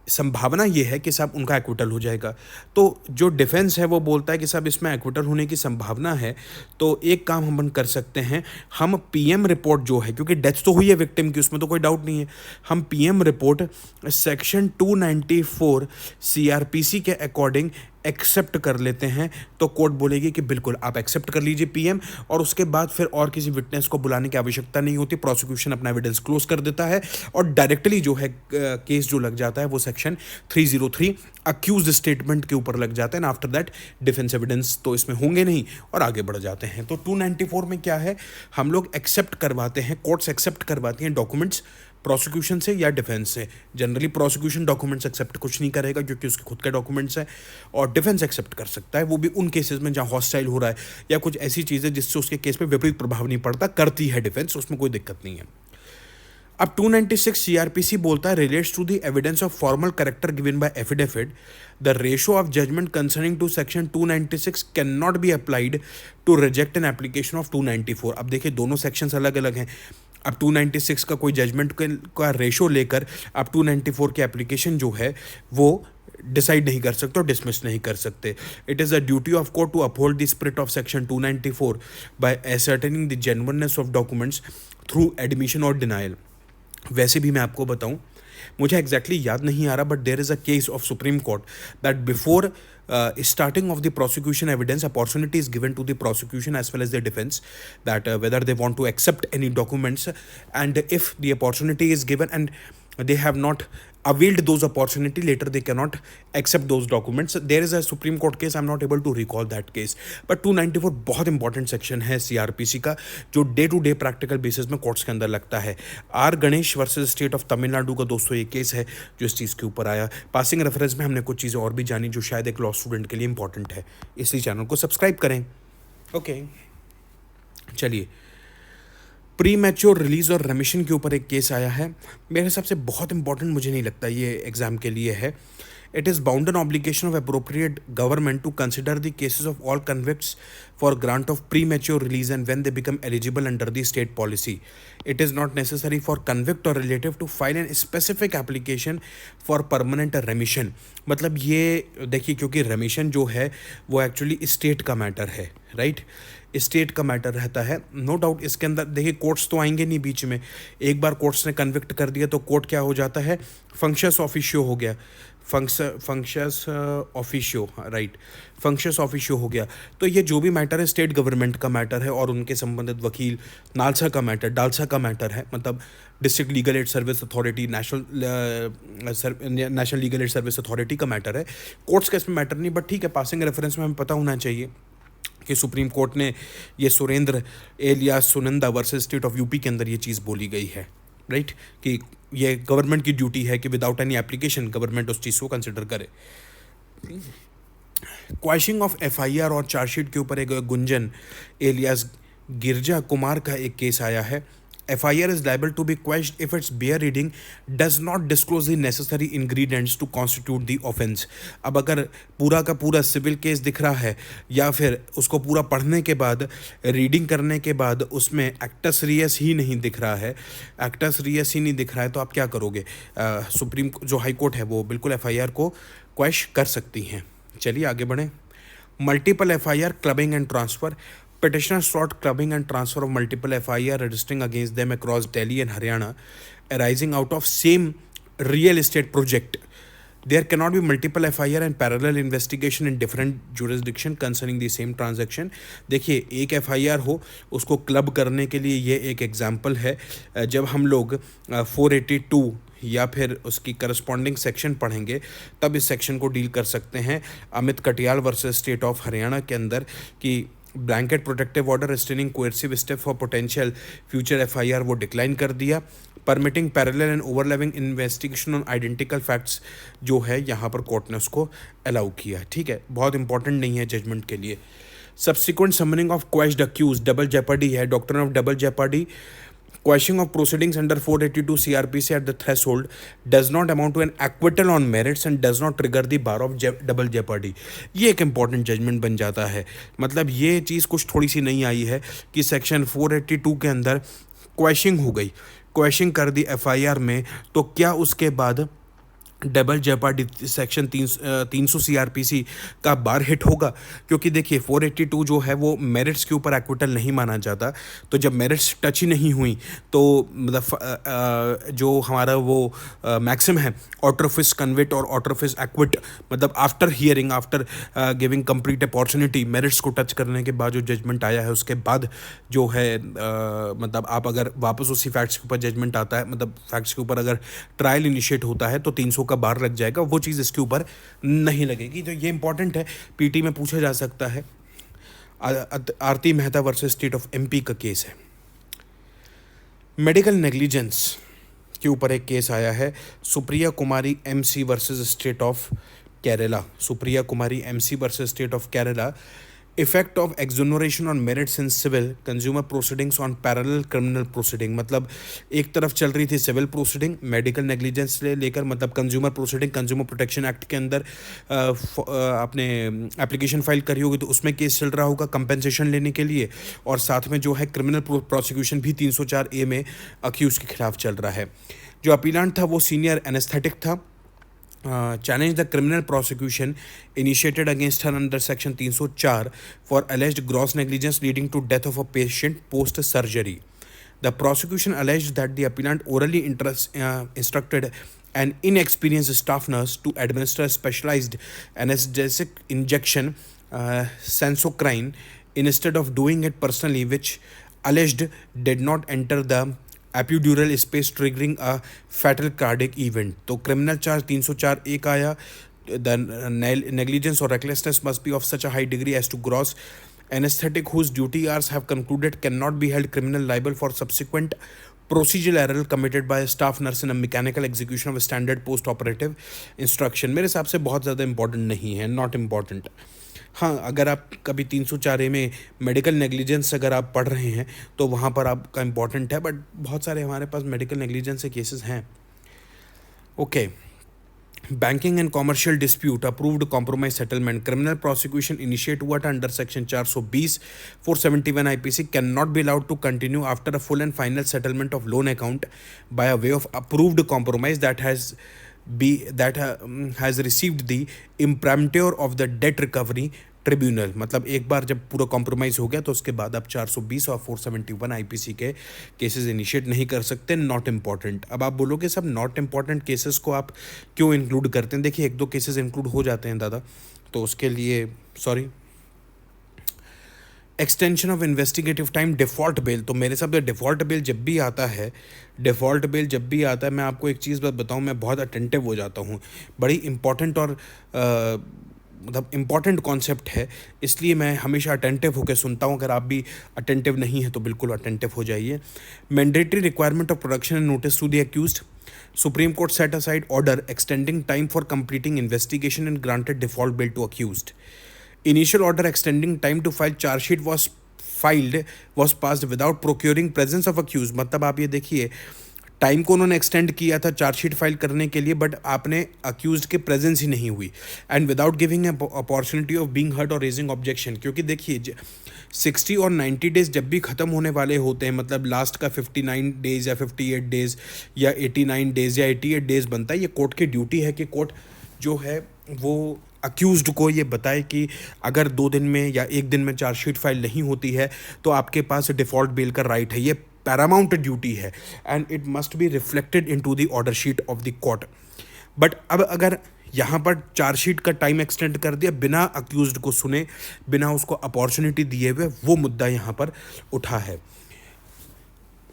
संभावना ये है कि साहब उनका एक्विटल हो जाएगा। तो जो डिफेंस है वो बोलता है कि साहब इसमें एक्विटल होने की संभावना है, तो एक काम हम कर सकते हैं, हम PM रिपोर्ट जो है, क्योंकि डेथ तो हुई है विक्टिम की, उसमें तो कोई डाउट नहीं है, हम PM रिपोर्ट सेक्शन 294 CRPC के अकॉर्डिंग एक्सेप्ट कर लेते हैं। तो कोर्ट बोलेगी कि बिल्कुल आप एक्सेप्ट कर लीजिए PM, और उसके बाद फिर और किसी विटनेस को बुलाने की आवश्यकता नहीं होती, प्रोसिक्यूशन अपना एविडेंस क्लोज कर देता है और डायरेक्टली जो है केस जो लग जाता है वो सेक्शन 303 अक्यूज्ड स्टेटमेंट के ऊपर लग जाता है। And after that defence evidence तो इसमें होंगे नहीं और आगे बढ़ जाते हैं। तो 294 में क्या है, हम लोग एक्सेप्ट करवाते हैं, कोर्ट्स एक्सेप्ट करवाती हैं डॉक्यूमेंट्स प्रोसिक्यूशन से या डिफेंस से। जनरली प्रोसिक्यूशन डॉक्यूमेंट्स एक्सेप्ट कुछ नहीं करेगा क्योंकि उसके खुद के डॉक्यूमेंट्स हैं, और डिफेंस एक्सेप्ट कर सकता है, वो भी उन केसेस में जहाँ हॉस्टाइल हो रहा है या कुछ ऐसी चीज़ें जिससे उसके केस पे विपरीत प्रभाव नहीं पड़ता, करती है डिफेंस, उसमें कोई दिक्कत नहीं है। अब 296 CRPC बोलता है, relates to the evidence of formal character given by affidavit, the ratio of judgement concerning to section 296 can not be applied to reject an application of 294। अब देखिए दोनों सेक्शंस अलग अलग हैं। अब 296 का कोई जजमेंट का रेशो लेकर आप 294 की एप्लीकेशन जो है वो डिसाइड नहीं कर सकते और डिसमिस नहीं कर सकते. It is a duty of court to uphold the spirit of section 294 by ascertaining the genuineness of documents through admission और डिनायल. वैसे भी मैं आपको बताऊं, मुझे एग्जैक्टली याद नहीं आ रहा, but there is a case of supreme court that before starting of the prosecution evidence, opportunity is given to the prosecution as well as the defense that whether they want to accept any documents, and if the opportunity is given and they have not availed those opportunity, later they cannot accept those documents. There is a Supreme Court case, I'm not able to recall that case, but 294 बहुत important section है CrPC का, जो day to day practical basis में courts के अंदर लगता है. R Ganesh versus state of Tamil Nadu का दोस्तों ये केस है जो इस चीज़ के ऊपर आया. पासिंग रेफरेंस में हमने कुछ चीज़ें और भी जानी जो शायद एक लॉ स्टूडेंट के लिए इंपॉर्टेंट है, इसलिए चैनल को सब्सक्राइब करें. ओके, चलिए. प्री मैच्योर रिलीज और रेमिशन के ऊपर एक केस आया है. मेरे हिसाब से बहुत इंपॉर्टेंट मुझे नहीं लगता ये एग्जाम के लिए है. It is bound an obligation of appropriate government to consider the cases of all convicts for grant of premature release and when they become eligible under the state policy. It is not necessary for convict और relative to file an specific application for permanent remission. मतलब ये देखिए, क्योंकि remission जो है वो actually state का matter है, राइट, स्टेट का मैटर रहता है. नो डाउट इसके अंदर देखिए कोर्ट्स तो आएंगे नहीं बीच में. एक बार कोर्ट्स ने कन्विक्ट कर दिया तो कोर्ट क्या हो जाता है, फंक्शस ऑफिशियो हो गया, फंक्शस ऑफिशियो, राइट, फंक्शस ऑफिशियो हो गया. तो ये जो भी मैटर है स्टेट गवर्नमेंट का मैटर है और उनके संबंधित वकील नालसा का मैटर, डालसा का मैटर है, मतलब district legal aid service authority, national legal aid service authority का मैटर है. कोर्ट्स का इसमें मैटर नहीं, बट ठीक है, पासिंग रेफरेंस में हमें पता होना चाहिए कि सुप्रीम कोर्ट ने ये Surendra alias Sunanda versus state of UP के अंदर ये चीज़ बोली गई है, राइट, कि ये गवर्नमेंट की ड्यूटी है कि विदाउट एनी एप्लीकेशन गवर्नमेंट उस चीज़ को कंसिडर करे. क्वैशिंग ऑफ एफआईआर और चार्जशीट के ऊपर एक गुंजन एलियास गिरजा कुमार का एक केस आया है. FIR is liable to be quashed if its bare reading does not disclose the necessary ingredients to constitute the offense. अब अगर पूरा का पूरा सिविल केस दिख रहा है या फिर उसको पूरा पढ़ने के बाद, रीडिंग करने के बाद उसमें एक्टस रियस ही नहीं दिख रहा है, एक्टस रियस ही नहीं दिख रहा है, तो आप क्या करोगे? सुप्रीम जो हाई कोर्ट है वो बिल्कुल FIR को क्वैश कर सकती हैं. चलिए आगे बढ़ें. Multiple FIR clubbing and transfer. Petitioner sought clubbing and transfer of multiple FIR registering against them across Delhi and Haryana arising out of same real estate project. There cannot be multiple FIR and parallel investigation in different jurisdiction concerning the same transaction. देखिए, एक FIR हो उसको club करने के लिए ये एक example है. जब हम लोग 482 या फिर उसकी करस्पॉन्डिंग सेक्शन पढ़ेंगे तब इस सेक्शन को डील कर सकते हैं. Amit Katiyal versus state of Haryana के अंदर कि blanket protective order restraining coercive step for potential future FIR वो डिक्लाइन कर दिया. Permitting parallel and overlapping investigation on identical facts जो है यहाँ पर कोर्ट ने उसको अलाउ किया. ठीक है, बहुत इंपॉर्टेंट नहीं है जजमेंट के लिए. Subsequent summoning of quashed accused, double jeopardy है. Doctrine of double jeopardy. Quashing of proceedings under 482 CRPC at the threshold does not amount to an acquittal on merits and does not trigger the bar of double jeopardy. ये एक important judgment बन जाता है. मतलब ये चीज़ कुछ थोड़ी सी नहीं आई है कि सेक्शन 482 के अंदर क्वैशिंग हो गई, क्वैशिंग कर दी FIR में, तो क्या उसके बाद डबल जेपर्डी सेक्शन 300 CRPC का बार हिट होगा? क्योंकि देखिए 482 जो है वो मेरिट्स के ऊपर एक्विटल नहीं माना जाता. तो जब मेरिट्स टच ही नहीं हुई तो मतलब जो हमारा वो मैक्सिम है ऑटोफिस कन्विट और ऑटोफिस एक्विट, मतलब after hearing, after giving complete opportunity, merits को टच करने के बाद जो जजमेंट आया है उसके बाद जो है मतलब आप अगर वापस उसी फैक्ट्स के ऊपर जजमेंट आता है, मतलब फैक्ट्स के ऊपर अगर ट्रायल इनिशिएट होता है तो 300 का बार लग जाएगा, वो चीज़ इसके ऊपर नहीं लगेगी. तो ये इंपॉर्टेंट है, पीटी में पूछा जा सकता है. Aarti Mehta versus state of MP का केस है. मेडिकल नेग्लिजेंस के ऊपर एक केस आया है. Supriya Kumari MC versus state of Kerala. Supriya Kumari MC versus state of Kerala. Effect of exoneration on merits in civil consumer proceedings on parallel criminal proceeding, मतलब एक तरफ चल रही थी सिविल प्रोसीडिंग मेडिकल नेग्लिजेंस से लेकर, मतलब consumer proceeding consumer protection act के अंदर आपने एप्लीकेशन फाइल करी होगी तो उसमें केस चल रहा होगा कंपेंसेशन लेने के लिए, और साथ में जो है क्रिमिनल प्रोसिक्यूशन भी 304A में अक्यूज के खिलाफ चल रहा है। जो अपीलांट था वो सीनियर एनेस्थेटिक था। Challenge the criminal prosecution initiated against her under section 304 for alleged gross negligence leading to death of a patient post surgery. The prosecution alleged that the appellant orally instructed an inexperienced staff nurse to administer specialized anesthetic injection, sensocrine, instead of doing it personally, which alleged did not enter the epidural space triggering a fatal cardiac event. तो criminal charge 304A का आया। The negligence और recklessness must be of such a high degree as to gross anesthetic whose duty hours have concluded cannot be held criminal liable for subsequent procedural error committed by a staff nurse in a mechanical execution of a standard post operative instruction। मेरे हिसाब से बहुत ज़्यादा important नहीं है, not important. हाँ, अगर आप कभी 304A में मेडिकल नेग्लिजेंस अगर आप पढ़ रहे हैं तो वहाँ पर आपका इंपॉर्टेंट है, बट बहुत सारे हमारे पास मेडिकल नेग्लिजेंस के केसेस हैं। Okay, banking and commercial dispute approved compromise settlement criminal prosecution initiate हुआ था under section 420 471 IPC can not be allowed to continue after a full and final settlement of loan account by a way of approved compromise that has received the imprimatur of the debt recovery tribunal. मतलब एक बार जब पूरा compromise हो गया तो उसके बाद आप 420 और 471 IPC के केसेस इनिशिएट नहीं कर सकते, नॉट इम्पॉर्टेंट। अब आप बोलोगे सब नॉट इम्पॉर्टेंट केसेस को आप क्यों इंक्लूड करते हैं? देखिए, एक दो केसेस इंक्लूड हो जाते हैं दादा, तो उसके लिए sorry. Extension of investigative time, default bell. तो मेरे हिसाब से डिफ़ॉल्ट बेल जब भी आता है, मैं आपको एक चीज़ बताऊँ, मैं बहुत अटेंटिव हो जाता हूँ। बड़ी इंपॉर्टेंट और मतलब इम्पॉर्टेंट कॉन्सेप्ट है, इसलिए मैं हमेशा अटेंटिव होकर सुनता हूँ। अगर आप भी अटेंटिव नहीं है तो बिल्कुल अटेंटिव हो जाइए। Mandatory requirement of production and notice to the accused, supreme court set aside order extending time for completing investigation and granted default bail to accused. Initial order extending time to file charge sheet was passed without procuring presence of accused। मतलब आप ये देखिए, time को उन्होंने extend किया था chargesheet file करने के लिए, बट आपने अक्यूज के प्रेजेंस ही नहीं हुई, and without giving opportunity of being heard और रेजिंग ऑब्जेक्शन। क्योंकि देखिए 60 और 90 डेज जब भी ख़त्म होने वाले होते हैं, मतलब लास्ट का 59 डेज या 58 डेज या 89 डेज या 88 डेज बनता है, ये कोर्ट की ड्यूटी है कि कोर्ट जो है वो अक्यूज्ड को ये बताए कि अगर 2 दिन में या 1 दिन में चार्जशीट फाइल नहीं होती है तो आपके पास डिफ़ॉल्ट बेल का राइट है। ये पैरामाउंट ड्यूटी है and it must be reflected into the order sheet of the court. But अब अगर यहाँ पर चार्जशीट का टाइम एक्सटेंड कर दिया बिना अक्यूज्ड को सुने, बिना उसको अपॉर्चुनिटी दिए हुए, वो मुद्दा यहाँ पर उठा है।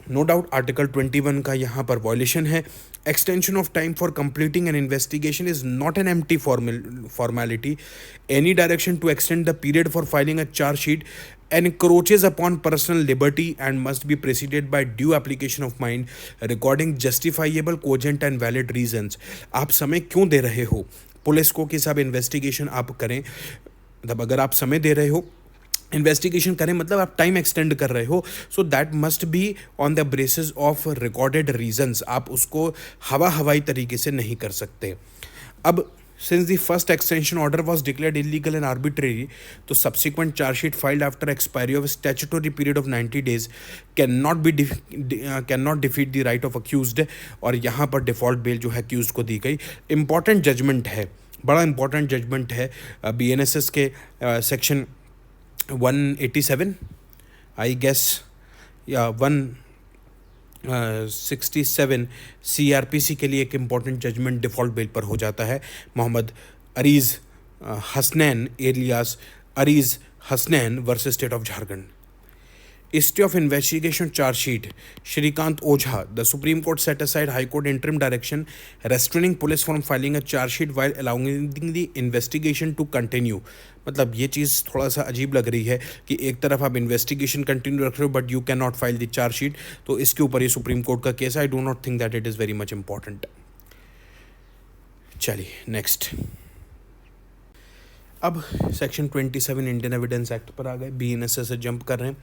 नो डाउट आर्टिकल 21 का यहाँ पर वॉयलेशन है। Extension of time for completing an investigation is not an empty formality. Any direction to extend the period for filing a chargesheet encroaches upon personal liberty and must be preceded by due application of mind recording justifiable cogent and valid reasons। आप समय क्यों दे रहे हो police को कि सब investigation आप करें? मतलब अगर आप समय दे रहे हो इन्वेस्टिगेशन करें, मतलब आप टाइम एक्सटेंड कर रहे हो, so that must be on the basis of recorded reasons. आप उसको हवाई तरीके से नहीं कर सकते। अब since the first extension order was declared illegal and arbitrary, the subsequent charge sheet filed after expiry of a statutory period of 90 days cannot defeat the right of accused। और यहाँ पर default bail जो है accused को दी गई। important judgment है, बड़ा important judgment है BNSS के section 187 I guess या 167 CRPC के लिए एक इम्पॉर्टेंट जजमेंट डिफ़ॉल्ट बेल पर हो जाता है। Mohammad Areez Hasnain alias Areez Hasnain versus state of Jharkhand. History of investigation chargesheet Shrikant Ojha. The supreme court set aside high court interim direction restraining police from filing a chargesheet while allowing the investigation to continue. मतलब ये चीज़ थोड़ा सा अजीब लग रही है कि एक तरफ आप इन्वेस्टिगेशन कंटिन्यू रख रहे हो but you can not file the chargesheet. तो इसके ऊपर ये सुप्रीम कोर्ट का केस है। I do not think that it is very much important. चलिए नेक्स्ट। अब सेक्शन 27 इंडियन एविडेंस एक्ट पर आ गए, बीएनएसएस से जंप कर रहे हैं।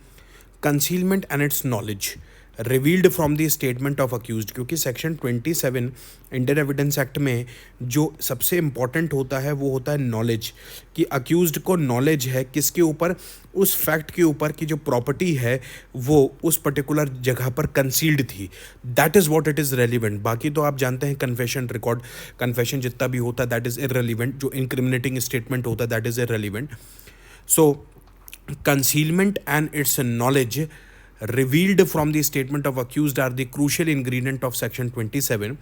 Concealment and it's knowledge revealed from the statement of accused, क्योंकि सेक्शन 27 इंडियन एविडेंस एक्ट में जो सबसे इम्पॉर्टेंट होता है वो होता है नॉलेज, कि अक्यूज्ड को नॉलेज है किसके ऊपर, उस फैक्ट के ऊपर कि जो प्रॉपर्टी है वो उस पर्टिकुलर जगह पर कंसील्ड थी। That is what it is relevant. बाकी तो आप जानते हैं कन्फेशन रिकॉर्ड, कन्फेशन जितना भी होता है दैट इज़ इररेलिवेंट, जो इनक्रिमिनेटिंग स्टेटमेंट होता है that is irrelevant. So concealment and its knowledge revealed from the statement of accused are the crucial ingredient of section 27.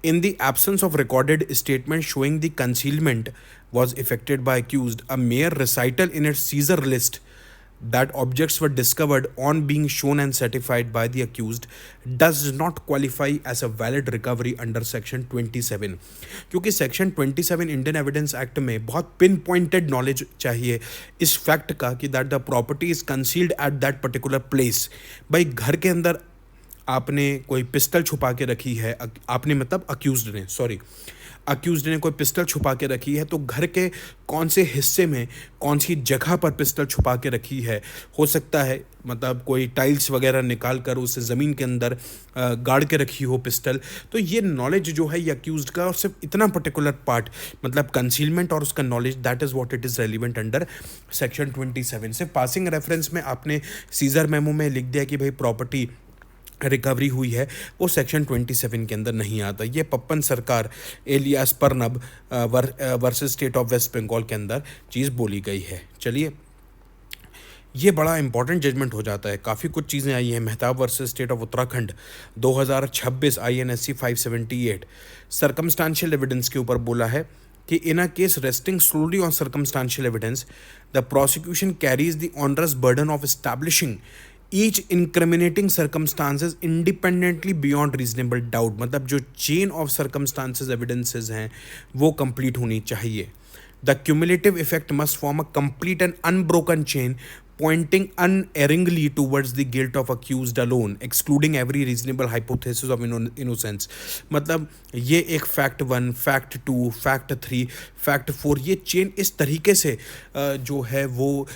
In the absence of recorded statement showing the concealment was effected by accused, a mere recital in its seizure list that objects were discovered on being shown and certified by the accused does not qualify as a valid recovery under section 27. क्योंकि section 27 Indian evidence act में बहुत pin pointed knowledge चाहिए इस fact का कि that the property is concealed at that particular place. भाई घर के अंदर आपने कोई पिस्टल छुपा के रखी है, आपने मतलब अक्यूज्ड ने, सॉरी, अक्यूज्ड ने कोई पिस्टल छुपा के रखी है, तो घर के कौन से हिस्से में कौन सी जगह पर पिस्टल छुपा के रखी है, हो सकता है मतलब कोई टाइल्स वगैरह निकाल कर उसे ज़मीन के अंदर गाड़ के रखी हो पिस्टल। तो ये नॉलेज जो है ये अक्यूज्ड का, और सिर्फ इतना पर्टिकुलर पार्ट मतलब कंसीलमेंट और उसका knowledge, that is what it is relevant under section 27। से पासिंग रेफरेंस में आपने सीजर मेमो में लिख दिया कि भाई प्रॉपर्टी रिकवरी हुई है, वो सेक्शन 27 के अंदर नहीं आता। ये Pappan Sarkar alias Pranab versus state of West Bengal के अंदर चीज़ बोली गई है। चलिए, ये बड़ा इंपॉर्टेंट जजमेंट हो जाता है। काफ़ी कुछ चीज़ें आई हैं। Mehtab versus state of Uttarakhand 2026 INSC 578 circumstantial evidence के ऊपर बोला है कि in a case resting solely on circumstantial evidence the prosecution carries the onerous burden of establishing each incriminating circumstances independently beyond reasonable doubt. मतलब जो चेन ऑफ सर्कमस्टांसेस एविडेंसेस हैं वो complete होनी चाहिए। The cumulative effect must form a complete and unbroken chain pointing unerringly towards the guilt of accused alone, excluding every reasonable hypothesis of innocence। मतलब ये एक fact 1, fact 2, fact 3, fact 4, ये chain इस तरीके से जो है वो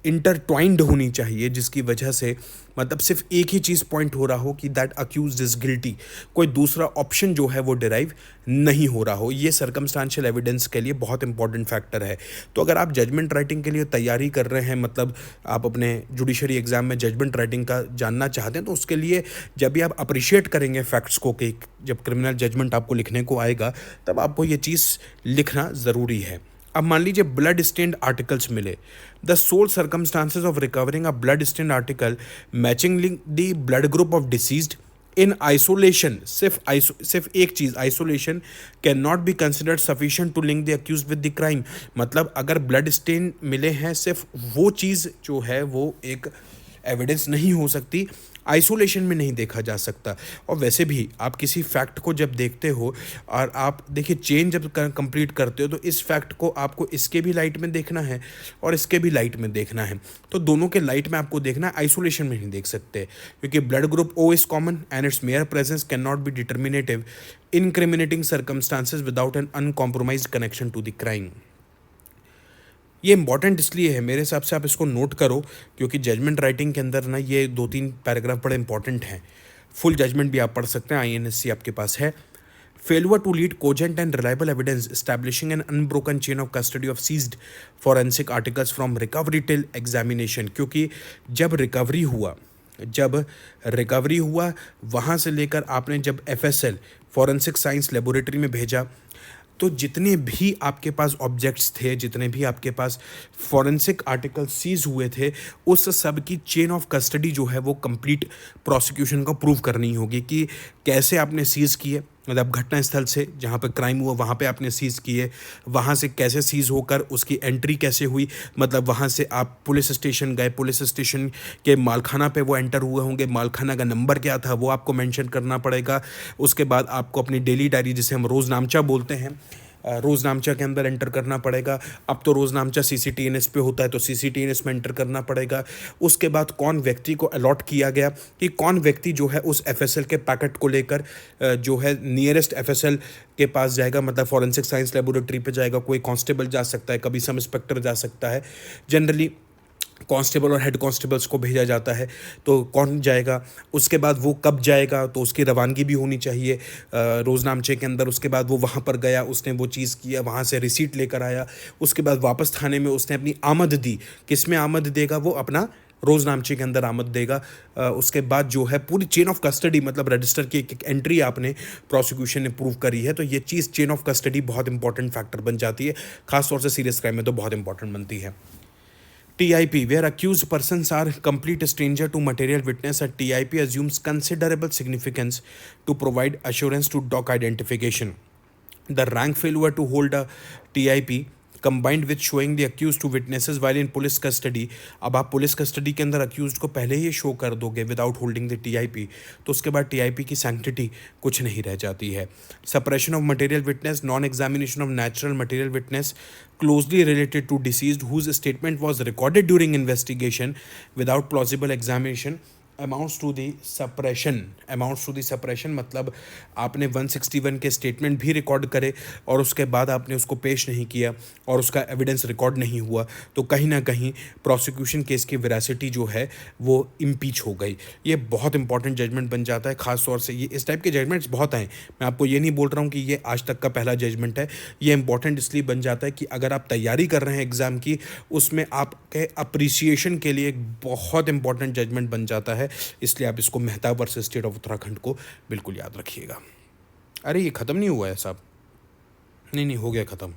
इंटरट्वाइंड होनी चाहिए जिसकी वजह से मतलब सिर्फ एक ही चीज़ पॉइंट हो रहा हो कि दैट अक्यूज्ड इज गिल्टी, कोई दूसरा ऑप्शन जो है वो डिराइव नहीं हो रहा हो। ये सर्कमस्टांशियल एविडेंस के लिए बहुत इंपॉर्टेंट फैक्टर है। तो अगर आप जजमेंट राइटिंग के लिए तैयारी कर रहे हैं, मतलब आप अपने जुडिशरी एग्जाम में जजमेंट राइटिंग का जानना चाहते हैं, तो उसके लिए जब भी आप अप्रिशिएट करेंगे फैक्ट्स को कि जब क्रिमिनल जजमेंट आपको लिखने को आएगा तब आपको ये चीज़ लिखना ज़रूरी है। अब मान लीजिए ब्लड स्टेन्ड आर्टिकल्स मिले, the sole circumstances of recovering a blood stained article matching the blood group of deceased in isolation, सिर्फ एक चीज़ isolation can not be considered sufficient to link the accused with the crime. मतलब अगर blood stain मिले हैं, सिर्फ वो चीज़ जो है वो एक एविडेंस नहीं हो सकती, आइसोलेशन में नहीं देखा जा सकता। और वैसे भी आप किसी फैक्ट को जब देखते हो और आप देखिए चेन जब कंप्लीट करते हो तो इस फैक्ट को आपको इसके भी लाइट में देखना है और इसके भी लाइट में देखना है, तो दोनों के लाइट में आपको देखना है, आइसोलेशन में नहीं देख सकते, क्योंकि blood group O is common and its mere presence can not be determinative incriminating circumstances without an uncompromised connection to the crime. ये इंपॉर्टेंट इसलिए है, मेरे हिसाब से आप इसको नोट करो, क्योंकि जजमेंट राइटिंग के अंदर ना ये 2-3 पैराग्राफ बड़े इंपॉर्टेंट हैं। फुल जजमेंट भी आप पढ़ सकते हैं, INSC आपके पास है। Failure to lead cogent and reliable evidence establishing an unbroken chain of custody of seized forensic articles from recovery till examination. क्योंकि जब रिकवरी हुआ वहाँ से लेकर आपने जब FSL फॉरेंसिक साइंस लेबोरेटरी में भेजा, तो जितने भी आपके पास ऑब्जेक्ट्स थे, जितने भी आपके पास फॉरेंसिक आर्टिकल सीज हुए थे, उस सब की चेन ऑफ कस्टडी जो है वो कंप्लीट प्रोसिक्यूशन को प्रूव करनी होगी कि कैसे आपने सीज किए, मतलब घटना स्थल से जहाँ पे क्राइम हुआ वहाँ पे आपने सीज़ किए, वहाँ से कैसे सीज़ होकर उसकी एंट्री कैसे हुई, मतलब वहाँ से आप पुलिस स्टेशन गए, पुलिस स्टेशन के मालखाना पे वो एंटर हुए होंगे, मालखाना का नंबर क्या था वो आपको मेंशन करना पड़ेगा। उसके बाद आपको अपनी डेली डायरी, जिसे हम रोज़नामचा बोलते हैं, रोज़नामचा के अंदर एंटर करना पड़ेगा। अब तो रोज़नामचा सीसीटीएनएस पे होता है तो सीसीटीएनएस में एंटर करना पड़ेगा। उसके बाद कौन व्यक्ति को अलॉट किया गया कि कौन व्यक्ति जो है उस एफएसएल के पैकेट को लेकर जो है नियरेस्ट एफएसएल के पास जाएगा, मतलब फॉरेंसिक साइंस लेबोरेटरी पे जाएगा। कोई कांस्टेबल जा सकता है, कभी सब इंस्पेक्टर जा सकता है। जनरली कांस्टेबल और हेड कांस्टेबल्स को भेजा जाता है, तो कौन जाएगा, उसके बाद वो कब जाएगा, तो उसकी रवानगी भी होनी चाहिए रोज़नामचे के अंदर। उसके बाद वो वहाँ पर गया, उसने वो चीज़ किया, वहाँ से रिसीट लेकर आया, उसके बाद वापस थाने में उसने अपनी आमद दी। किस में आमद देगा, वो अपना रोज़नामचे के अंदर आमद देगा। उसके बाद जो है पूरी चेन ऑफ कस्टडी, मतलब रजिस्टर की एक एंट्री आपने प्रोसिक्यूशन ने प्रूव करी है, तो ये चीज़ चेन ऑफ कस्टडी बहुत इंपॉर्टेंट फैक्टर बन जाती है, खासतौर से सीरियस क्राइम में तो बहुत इंपॉर्टेंट बनती है। TIP, where accused persons are complete stranger to material witness, a TIP assumes considerable significance to provide assurance to doc identification. The rank failure to hold a TIP combined with showing the accused to witnesses while in police custody, अब आप police custody के अंदर accused को पहले ही show कर दोगे without holding the TIP, तो उसके बाद TIP की सैंक्टिटी कुछ नहीं रह जाती है। Suppression of material witness, non examination of natural material witness closely related to deceased whose statement was recorded during investigation without plausible examination amounts to the suppression, मतलब आपने 161 के स्टेटमेंट भी रिकॉर्ड करे और उसके बाद आपने उसको पेश नहीं किया और उसका एविडेंस रिकॉर्ड नहीं हुआ, तो कहीं ना कहीं प्रोसिक्यूशन केस की वेरासिटी जो है वो इम्पीच हो गई। ये बहुत इंपॉर्टेंट जजमेंट बन जाता है, खास तौर से ये इस टाइप के जजमेंट्स बहुत हैं। मैं आपको ये नहीं बोल रहा हूँ कि ये आज तक का पहला जजमेंट है। ये इंपॉर्टेंट इसलिए बन जाता है कि अगर आप तैयारी कर रहे हैं एग्ज़ाम की, उसमें आपके अप्रिसिएशन के लिए एक बहुत इंपॉर्टेंट जजमेंट बन जाता है। इसलिए आप इसको Mehta versus state of Uttarakhand को बिल्कुल याद रखिएगा। अरे ये ख़त्म नहीं हुआ है साहब? नहीं हो गया ख़त्म?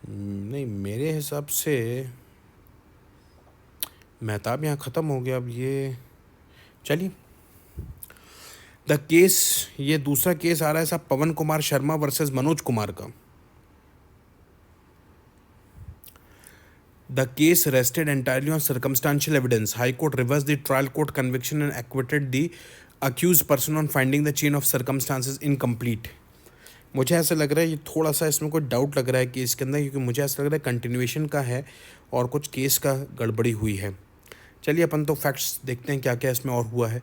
नहीं, मेरे हिसाब से मेहताब यहाँ ख़त्म हो गया। अब ये चलिए द केस, ये दूसरा केस आ रहा है साहब पवन कुमार शर्मा वर्सेस मनोज कुमार का। The case rested entirely on circumstantial evidence. High Court reversed the trial court conviction and acquitted the accused person on finding the chain of circumstances incomplete. मुझे ऐसा लग रहा है ये थोड़ा सा इसमें कोई डाउट लग रहा है केस के अंदर, क्योंकि मुझे ऐसा लग रहा है कंटिन्यूएशन का है और कुछ केस का गड़बड़ी हुई है। चलिए अपन तो फैक्ट्स देखते हैं क्या क्या इसमें और हुआ है।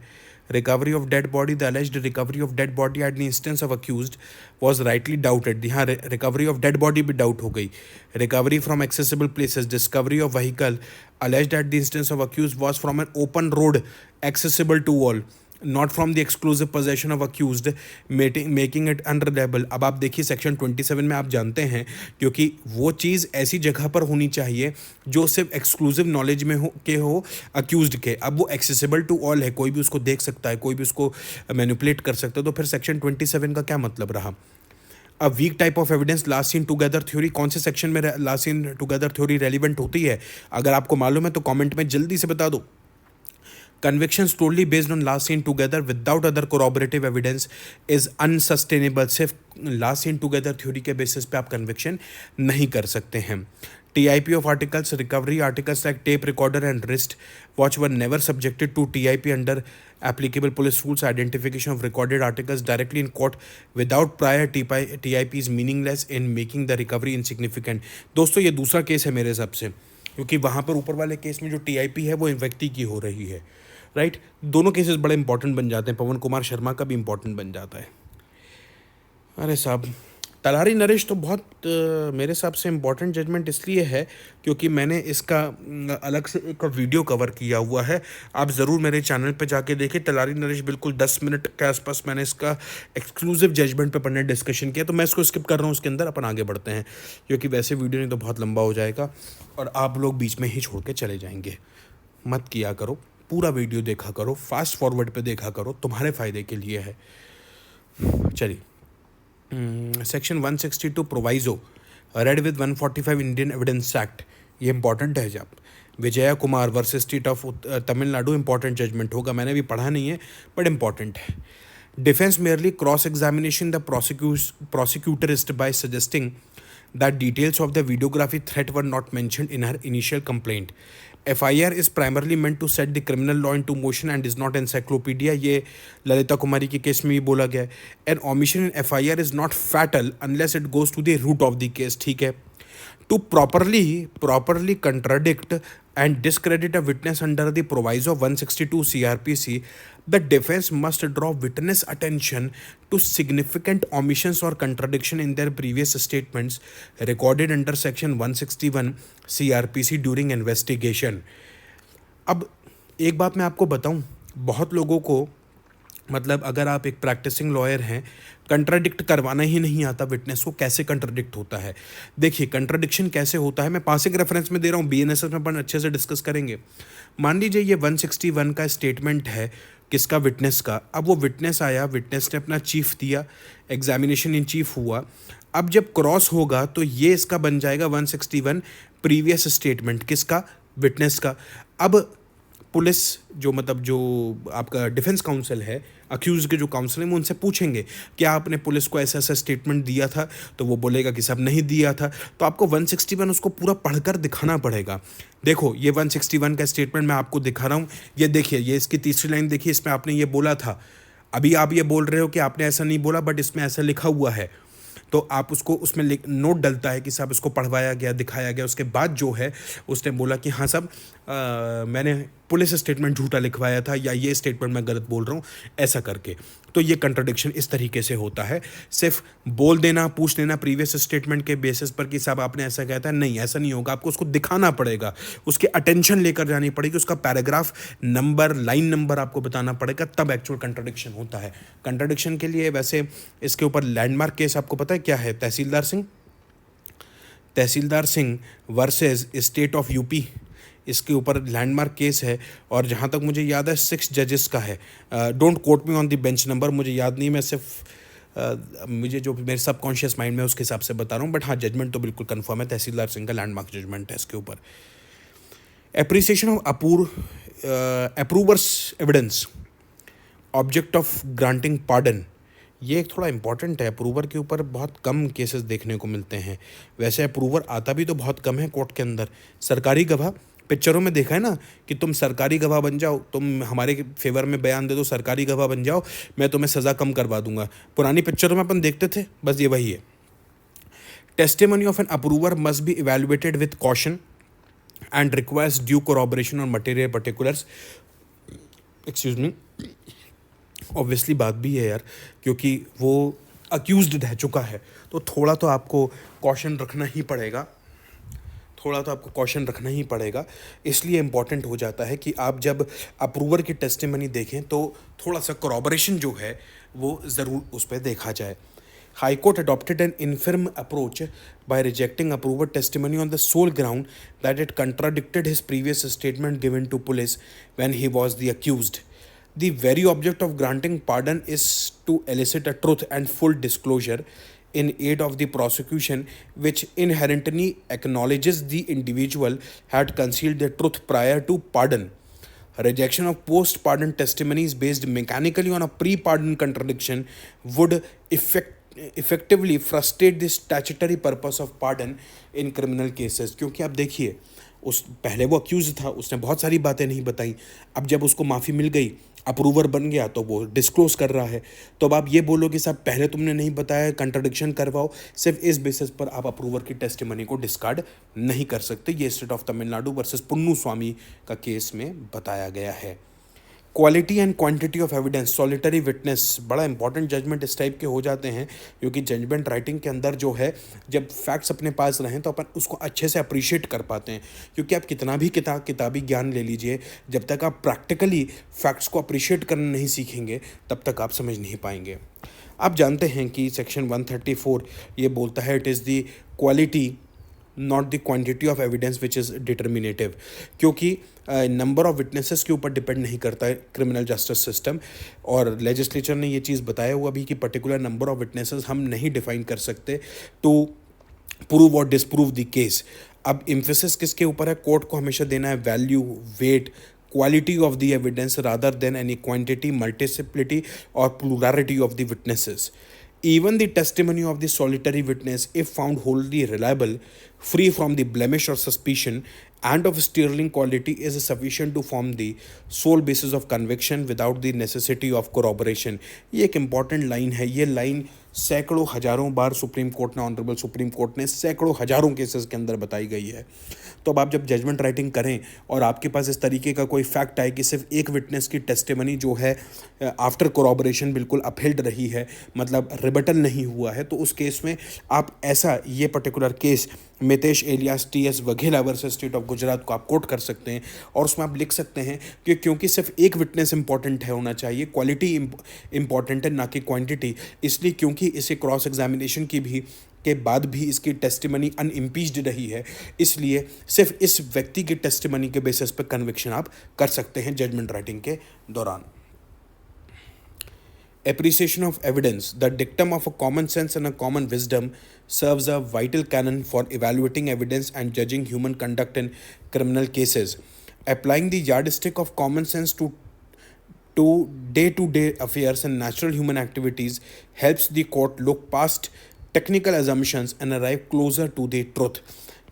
Recovery of dead body, the alleged recovery of dead body at the instance of accused was rightly doubted. हाँ, रिकवरी ऑफ डेड बॉडी भी डाउट हो गई। Recovery from accessible places, discovery of vehicle alleged at the instance of accused was from an open road accessible to all, not from the exclusive possession of accused, making it unreliable। अब आप देखिए section 27 में आप जानते हैं, क्योंकि वो चीज़ ऐसी जगह पर होनी चाहिए जो सिर्फ एक्सक्लूसिव नॉलेज में हो अक्यूज्ड के। अब वो एक्सेसिबल टू ऑल है, कोई भी उसको देख सकता है, कोई भी उसको मैनिपुलेट कर सकता है, तो फिर सेक्शन 27 का क्या मतलब रहा। A weak type of evidence, last seen together theory, कौन से सेक्शन में last seen together theory relevant होती है? अगर आपको मालूम है तो कमेंट में जल्दी से बता दो। Convictions totally based on last seen together without other corroborative evidence is unsustainable। सिर्फ last seen together थ्योरी के बेसिस पे आप कन्विक्शन नहीं कर सकते हैं। TIP of articles, recovery articles like tape recorder and wrist watch were never subjected to TIP under applicable police rules। Identification of recorded articles directly in court without prior TIP is meaningless in making the recovery insignificant। दोस्तों ये दूसरा case है मेरे हिसाब से, क्योंकि वहाँ पर ऊपर वाले केस में जो TIP है वो व्यक्ति की हो रही है, राइट। दोनों केसेस बड़े इंपॉर्टेंट बन जाते हैं, पवन कुमार शर्मा का भी इंपॉर्टेंट बन जाता है। अरे साहब, तलारी नरेश तो बहुत मेरे हिसाब से इम्पॉर्टेंट जजमेंट इसलिए है क्योंकि मैंने इसका अलग से एक वीडियो कवर किया हुआ है। आप ज़रूर मेरे चैनल पे जाके देखें। तलारी नरेश बिल्कुल 10 मिनट के आसपास मैंने इसका एक्सक्लूसिव जजमेंट पे पढ़ने डिस्कशन किया, तो मैं इसको स्किप कर रहा हूँ। उसके अंदर अपन आगे बढ़ते हैं, क्योंकि वैसे वीडियो नहीं तो बहुत लंबा हो जाएगा और आप लोग बीच में ही छोड़ के चले जाएंगे। मत किया करो, पूरा वीडियो देखा करो, फास्ट फॉरवर्ड पे देखा करो, तुम्हारे फ़ायदे के लिए है। चलिए, section 162 proviso read with 145 Indian evidence act, ये इंपॉर्टेंट है। जब Vijaya Kumar versus state of Tamil Nadu, important judgment होगा। मैंने भी पढ़ा नहीं है बट इंपॉर्टेंट है। Defence merely cross examination the prosecutorist by suggesting that details of the videography threat were not mentioned in her initial complaint। FIR is primarily meant to set the criminal law into motion and is not encyclopedia. ये ललिता कुमारी के case में भी बोला गया है. An omission in FIR is not fatal unless it goes to the root of the case. ठीक है. To properly contradict and discredit a witness under the proviso of 162 CRPC, the defense must draw witness attention to significant omissions or contradiction in their previous statements recorded under section 161 CRPC during investigation. अब एक बात मैं आपको बताऊं, बहुत लोगों को मतलब अगर आप एक प्रैक्टिसिंग लॉयर हैं, कंट्राडिक्ट करवाना ही नहीं आता विटनेस को. कैसे कंट्राडिक्ट होता है, देखिए कंट्राडिक्शन कैसे होता है. मैं पासिंग रेफरेंस में दे रहा हूँ, BNSS में अपन अच्छे से डिस्कस करेंगे. मान लीजिए ये 161 का स्टेटमेंट है, किसका, विटनेस का. अब वो विटनेस आया, विटनेस ने अपना चीफ दिया, एग्जामिनेशन इन चीफ हुआ. अब जब क्रॉस होगा तो ये इसका बन जाएगा 161 प्रीवियस स्टेटमेंट, किसका, विटनेस का. अब पुलिस जो मतलब जो आपका डिफेंस काउंसिल है, अक्यूज के जो काउंसिल है, वो उनसे पूछेंगे कि आपने पुलिस को ऐसा ऐसा स्टेटमेंट दिया था, तो वो बोलेगा कि सब नहीं दिया था. तो आपको 161 उसको पूरा पढ़कर दिखाना पड़ेगा. देखो ये 161 का स्टेटमेंट मैं आपको दिखा रहा हूँ. ये देखिए, ये इसकी तीसरी लाइन देखिए, इसमें आपने ये बोला था. अभी आप ये बोल रहे हो कि आपने ऐसा नहीं बोला, बट इसमें ऐसा लिखा हुआ है. तो आप उसको उसमें नोट डलता है कि साहब इसको पढ़वाया गया, दिखाया गया. उसके बाद जो है उसने बोला कि हाँ साहब मैंने पुलिस स्टेटमेंट झूठा लिखवाया था, या ये स्टेटमेंट मैं गलत बोल रहा हूँ, ऐसा करके. तो ये कंट्राडिक्शन इस तरीके से होता है. सिर्फ बोल देना, पूछ देना प्रीवियस स्टेटमेंट के बेसिस पर कि साहब आपने ऐसा कहा था, नहीं ऐसा नहीं होगा. आपको उसको दिखाना पड़ेगा, उसके अटेंशन लेकर जानी पड़ेगी, उसका पैराग्राफ नंबर, लाइन नंबर आपको बताना पड़ेगा, तब एक्चुअल कंट्राडिक्शन होता है. कंट्राडिक्शन के लिए वैसे इसके ऊपर लैंडमार्क केस आपको पता है क्या है, Tehsildar Singh versus state of UP. इसके ऊपर लैंडमार्क केस है, और जहाँ तक मुझे याद है 6 जजेस का है. Don't quote me on the bench number, मुझे याद नहीं, मैं सिर्फ मुझे जो मेरे सबकॉन्शियस माइंड में उसके हिसाब से बता रहा हूँ. बट हाँ, जजमेंट तो बिल्कुल कंफर्म है, तहसीलदार सिंह का लैंडमार्क जजमेंट है इसके ऊपर. Appreciation of approvers evidence, object of granting pardon, ये एक थोड़ा इंपॉर्टेंट है. अप्रूवर के ऊपर बहुत कम केसेस देखने को मिलते हैं. वैसे अप्रूवर आता भी तो बहुत कम है कोर्ट के अंदर. सरकारी गवाह, पिक्चरों में देखा है ना कि तुम सरकारी गवाह बन जाओ, तुम हमारे फेवर में बयान दे दो, सरकारी गवाह बन जाओ, मैं तुम्हें सज़ा कम करवा दूंगा. पुरानी पिक्चरों में अपन देखते थे, बस ये वही है. Testimony of an approver must be evaluated with caution and requires due corroboration on material particulars. Excuse me, obviously बात भी है यार, क्योंकि वो अक्यूज्ड रह चुका है, तो थोड़ा तो आपको कॉशन रखना ही पड़ेगा, इसलिए इम्पॉर्टेंट हो जाता है कि आप जब अप्रूवर की टेस्टिमनी देखें तो थोड़ा सा कोरॉबरेशन जो है वो ज़रूर उस पर देखा जाए. High Court adopted an infirm approach by rejecting approver testimony on the sole ground that it contradicted his previous statement given to police when he was the accused. The very object of granting pardon is to elicit a truth and full disclosure in aid of the prosecution, which inherently acknowledges the individual had concealed the truth prior to pardon. Rejection of post-pardon testimonies based mechanically on a pre-pardon contradiction would effectively frustrate the statutory purpose of pardon in criminal cases. क्योंकि आप देखिए, उस पहले वो accused था, उसने बहुत सारी बातें नहीं बताई. अब जब उसको माफ़ी मिल गई, अप्रूवर बन गया, तो वो डिस्क्लोज कर रहा है. तो अब आप ये बोलो कि साहब पहले तुमने नहीं बताया, कंट्राडिक्शन करवाओ, सिर्फ इस बेसिस पर आप अप्रूवर की टेस्टिमनी को डिस्कार्ड नहीं कर सकते. ये state of Tamil Nadu versus Punnu Swamy का केस में बताया गया है. Quality and quantity of evidence, solitary witness, बड़ा इंपॉर्टेंट जजमेंट इस टाइप के हो जाते हैं, क्योंकि जजमेंट राइटिंग के अंदर जो है, जब फैक्ट्स अपने पास रहें तो अपन उसको अच्छे से अप्रिशिएट कर पाते हैं. क्योंकि आप कितना भी किताबी ज्ञान ले लीजिए, जब तक आप प्रैक्टिकली फैक्ट्स को अप्रिशिएट करना नहीं सीखेंगे, तब तक आप समझ नहीं पाएंगे. आप जानते हैं कि सेक्शन 134 ये बोलता है, it is the quality not the quantity of evidence which is determinative. क्योंकि नंबर ऑफ विटनेसेस के ऊपर डिपेंड नहीं करता है क्रिमिनल जस्टिस सिस्टम, और लेजिस्लेचर ने ये चीज़ बताया हुआ भी कि पर्टिकुलर नंबर ऑफ विटनेसेस हम नहीं डिफाइन कर सकते टू प्रूव और डिसप्रूव द केस. अब एम्फेसिस किसके ऊपर है, कोर्ट को हमेशा देना है value, weight, quality of the evidence rather than any quantity, multiplicity और plurality of the witnesses. Even the testimony of the solitary witness, if found wholly reliable, free from the blemish or suspicion, and of sterling quality, is sufficient to form the sole basis of conviction without the necessity of corroboration. ये एक important line है. ये line सैकड़ों हजारों बार supreme court ने, honourable supreme court ने सैकड़ों हजारों केसेस के अंदर बताई गई है. तो अब आप जब जजमेंट राइटिंग करें और आपके पास इस तरीके का कोई फैक्ट आए कि सिर्फ एक विटनेस की टेस्टिमनी जो है आफ्टर कोरॉबरेशन बिल्कुल अपहिल्ड रही है, मतलब रिबटल नहीं हुआ है, तो उस केस में आप ऐसा ये particular case Mitesh alias TS Vaghela versus state of Gujarat को आप कोट कर सकते हैं. और उसमें आप लिख सकते हैं कि क्योंकि सिर्फ एक विटनेस इंपॉर्टेंट है होना चाहिए, क्वालिटी इंपॉर्टेंट है ना कि क्वांटिटी, इसलिए क्योंकि इसे क्रॉस एग्जामिनेशन की भी के बाद भी इसकी टेस्टिमनी अनइम्पीच्ड रही है, इसलिए सिर्फ इस व्यक्ति की टेस्टिमनी के बेसिस पर कन्विक्शन आप कर सकते हैं जजमेंट राइटिंग के दौरान. Appreciation of evidence, the dictum of a common sense and a common wisdom, serves a vital canon for evaluating evidence and judging human conduct in criminal cases. Applying the yardstick of common sense to day-to-day affairs and natural human activities helps the court look past technical assumptions and arrive closer to the truth.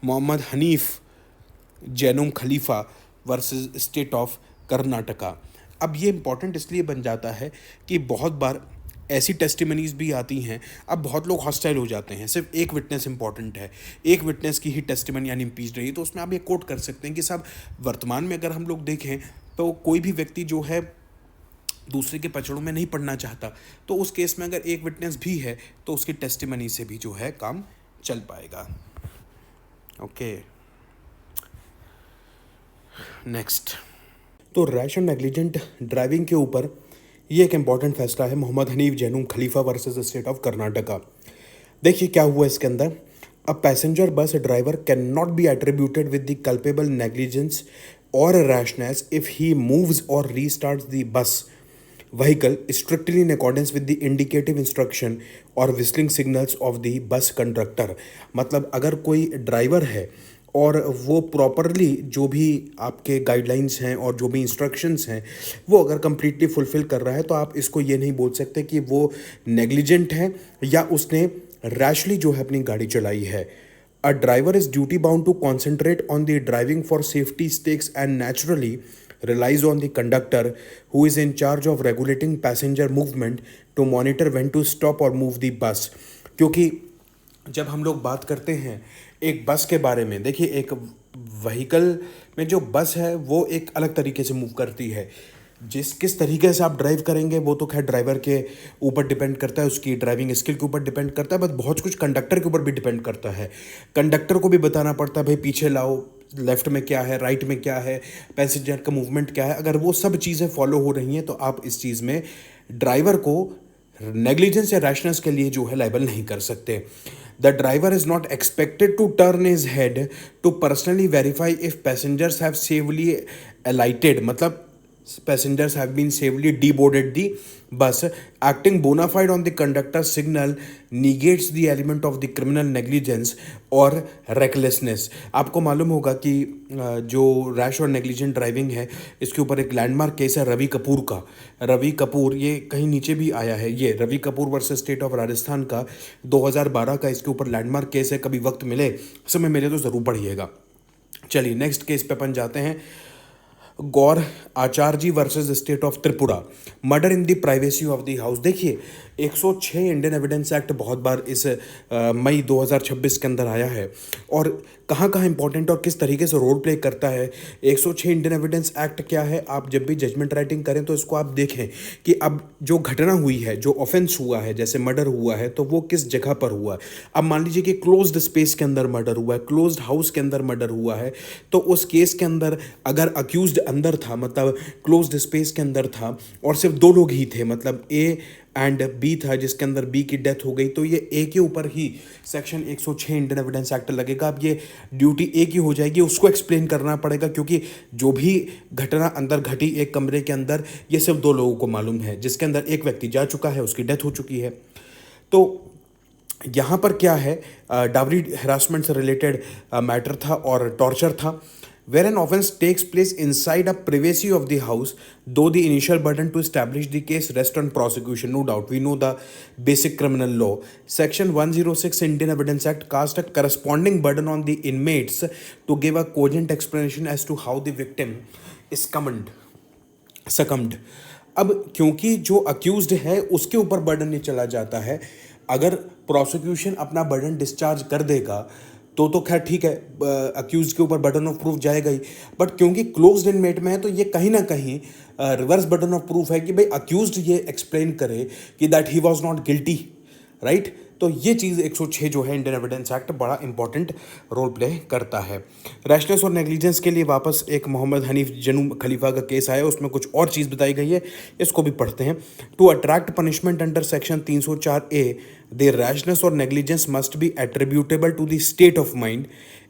Mohammad Hanif Zainum Khalifa versus state of Karnataka. अब ये important इसलिए बन जाता है कि बहुत बार ऐसी testimonies भी आती हैं, अब बहुत लोग हॉस्टाइल हो जाते हैं, सिर्फ एक विटनेस इंपॉर्टेंट है, एक विटनेस की ही टेस्टिमनी अनइम्पीच्ड रही, तो उसमें आप ये कोट कर सकते हैं कि साहब वर्तमान में अगर हम लोग देखें तो कोई भी व्यक्ति जो है दूसरे के पचड़ों में नहीं पड़ना चाहता, तो उस केस में अगर एक विटनेस भी है तो उसकी टेस्टिमनी से भी जो है काम चल पाएगा. Okay, next. तो रैश और नेग्लिजेंट ड्राइविंग के ऊपर ये एक इम्पॉर्टेंट फैसला है, Mohammad Hanif जैनुम Khalifa versus state of Karnataka. देखिए क्या हुआ इसके अंदर. A passenger bus driver can not be attributed with the culpable negligence और रैशनेस इफ ही मूव्स और रीस्टार्ट्स the bus vehicle strictly in accordance with the indicative instruction और whistling signals of the bus conductor. मतलब अगर कोई driver है और वो properly जो भी आपके गाइडलाइंस हैं और जो भी इंस्ट्रक्शंस हैं वो अगर कम्प्लीटली फुलफ़िल कर रहा है, तो आप इसको ये नहीं बोल सकते कि वो नेग्लिजेंट है या उसने रैशली जो है अपनी गाड़ी चलाई है. A driver is duty bound to concentrate on the driving for safety stakes and naturally relies on the conductor who is in charge of regulating passenger movement to monitor when to stop or move the bus. क्योंकि जब हम लोग बात करते हैं एक बस के बारे में, देखिए एक व्हीकल में जो बस है वो एक अलग तरीके से मूव करती है. किस तरीके से आप ड्राइव करेंगे वो तो खैर ड्राइवर के ऊपर डिपेंड करता है, उसकी ड्राइविंग स्किल के ऊपर डिपेंड करता है, बट बहुत कुछ कंडक्टर के ऊपर भी डिपेंड करता है. कंडक्टर को भी बताना पड़ता है भाई पीछे लाओ, लेफ्ट में क्या है, राइट में क्या है, पैसेंजर का मूवमेंट क्या है. अगर वो सब चीज़ें फॉलो हो रही हैं तो आप इस चीज़ में ड्राइवर को नेग्लिजेंस या रैशनेस के लिए जो है लाइबल नहीं कर सकते. The driver is not expected to turn his head to personally verify if passengers have safely alighted, मतलब passengers have been safely deboarded the bus. Acting bona fide on the conductor's signal negates the element of the criminal negligence और recklessness. आपको मालूम होगा कि जो rash और negligent driving है इसके ऊपर एक लैंडमार्क केस है रवि कपूर का. रवि कपूर, ये कहीं नीचे भी आया है, ये Ravi Kapoor versus state of Rajasthan का 2012 का इसके ऊपर लैंडमार्क केस है. कभी वक्त मिले, समय मिले तो ज़रूर पढ़िएगा. चलिए नेक्स्ट केस पे अपन जाते हैं. Gaur Acharya versus state of Tripura, murder in the privacy of the house. देखिए 106 इंडियन एविडेंस एक्ट बहुत बार इस मई 2026 के अंदर आया है और कहाँ कहाँ इंपॉर्टेंट और किस तरीके से रोल प्ले करता है. 106 इंडियन एविडेंस एक्ट क्या है, आप जब भी जजमेंट राइटिंग करें तो इसको आप देखें कि अब जो घटना हुई है, जो ऑफेंस हुआ है, जैसे मर्डर हुआ है तो वो किस जगह पर हुआ है. अब मान लीजिए कि क्लोज्ड स्पेस के अंदर मर्डर हुआ है, क्लोज्ड हाउस के अंदर मर्डर हुआ है, तो उस केस के अंदर अगर अक्यूज्ड अंदर था, मतलब क्लोज्ड स्पेस के अंदर था और सिर्फ दो लोग ही थे, मतलब ए एंड बी था, जिसके अंदर बी की डेथ हो गई, तो ये ए के ऊपर ही सेक्शन 106 इंडियन एविडेंस एक्ट लगेगा. अब ये ड्यूटी ए की हो जाएगी, उसको एक्सप्लेन करना पड़ेगा क्योंकि जो भी घटना अंदर घटी एक कमरे के अंदर, ये सिर्फ दो लोगों को मालूम है, जिसके अंदर एक व्यक्ति जा चुका है, उसकी डेथ हो चुकी है. तो यहाँ पर क्या है, डावरी हरासमेंट से रिलेटेड मैटर था और टॉर्चर था. where an offence takes place inside a privacy of the house, though the initial burden to establish the case rests on prosecution. No doubt, we know the basic criminal law. Section 106 Indian Evidence Act casts a corresponding burden on the inmates to give a cogent explanation as to how the victim is succumbed. अब क्योंकि जो accused है उसके ऊपर burden नहीं चला जाता है, अगर प्रोसिक्यूशन अपना बर्डन डिस्चार्ज कर देगा तो खैर ठीक है, अक्यूज के ऊपर बर्डन ऑफ प्रूफ जाएगा ही। बट क्योंकि क्लोज्ड इनमेट में है तो ये कहीं ना कहीं रिवर्स बर्डन ऑफ प्रूफ है कि भाई अक्यूज्ड ये एक्सप्लेन करे कि that he was not guilty, right. तो ये चीज़ 106 जो है इंडियन एविडेंस एक्ट बड़ा इंपॉर्टेंट रोल प्ले करता है। रैशनेस और नेग्लिजेंस के लिए वापस एक मोहम्मद हनीफ जनू खलीफा का केस आया, उसमें कुछ और चीज़ बताई गई है, इसको भी पढ़ते हैं। To attract punishment under section 304A, the rashness और negligence must be attributable to the state of mind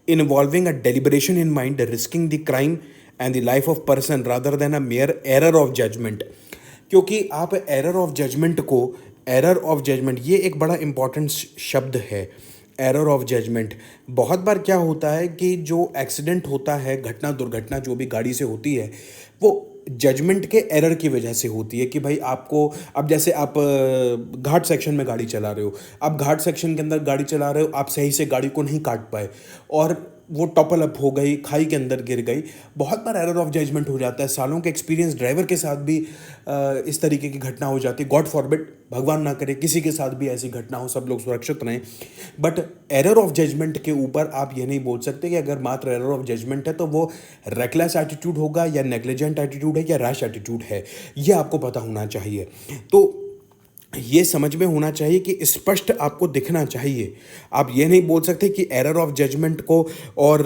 involving a deliberation in mind risking the crime and the life of person rather than a mere error of judgment. क्योंकि आप error of judgement ये एक बड़ा important शब्द है। Error of judgement, बहुत बार क्या होता है कि जो एक्सीडेंट होता है, घटना दुर्घटना जो भी गाड़ी से होती है, वो जजमेंट के एरर की वजह से होती है कि भाई आपको, अब जैसे आप घाट सेक्शन में गाड़ी चला रहे हो, आप घाट सेक्शन के अंदर गाड़ी चला रहे हो, आप सही से गाड़ी को नहीं काट पाए और वो टॉपल अप हो गई, खाई के अंदर गिर गई। बहुत बार एरर ऑफ जजमेंट हो जाता है, सालों के एक्सपीरियंस ड्राइवर के साथ भी इस तरीके की घटना हो जाती है। गॉड फॉरबिड, भगवान ना करे किसी के साथ भी ऐसी घटना हो, सब लोग सुरक्षित रहें। बट एरर ऑफ जजमेंट के ऊपर आप ये नहीं बोल सकते कि अगर मात्र एरर ऑफ जजमेंट है तो वो रेकलेस एटीट्यूड होगा या नेग्लिजेंट एटीट्यूड है या रैश एटीट्यूड है, ये आपको पता होना चाहिए। तो ये समझ में होना चाहिए कि स्पष्ट आपको दिखना चाहिए। आप ये नहीं बोल सकते कि एरर ऑफ जजमेंट को और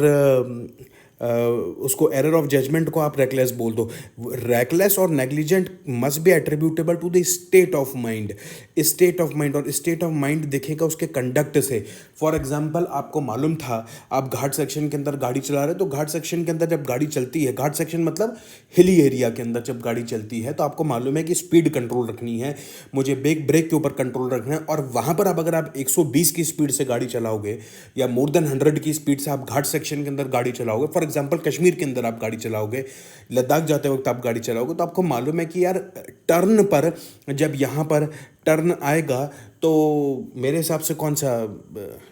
उसको एरर ऑफ जजमेंट को आप रेकलेस बोल दो। रेकलेस और negligent must be attributable to the state of mind. State of mind, और स्टेट ऑफ माइंड दिखेगा उसके कंडक्ट से। फॉर एग्जांपल, आपको मालूम था आप घाट सेक्शन के अंदर गाड़ी चला रहे, तो घाट सेक्शन के अंदर जब गाड़ी चलती है, घाट सेक्शन मतलब हिली एरिया के अंदर जब गाड़ी चलती है, तो आपको मालूम है कि स्पीड कंट्रोल रखनी है, मुझे ब्रेक के ऊपर कंट्रोल रखना है। और वहाँ पर अगर आप 120 की स्पीड से गाड़ी चलाओगे या मोर देन 100 की स्पीड से आप घाट सेक्शन के अंदर गाड़ी चलाओगे, फॉर एग्जाम्पल कश्मीर के अंदर आप गाड़ी चलाओगे, लद्दाख जाते वक्त आप गाड़ी चलाओगे, तो आपको मालूम है कि यार टर्न पर, जब यहाँ पर टर्न आएगा तो मेरे हिसाब से कौन सा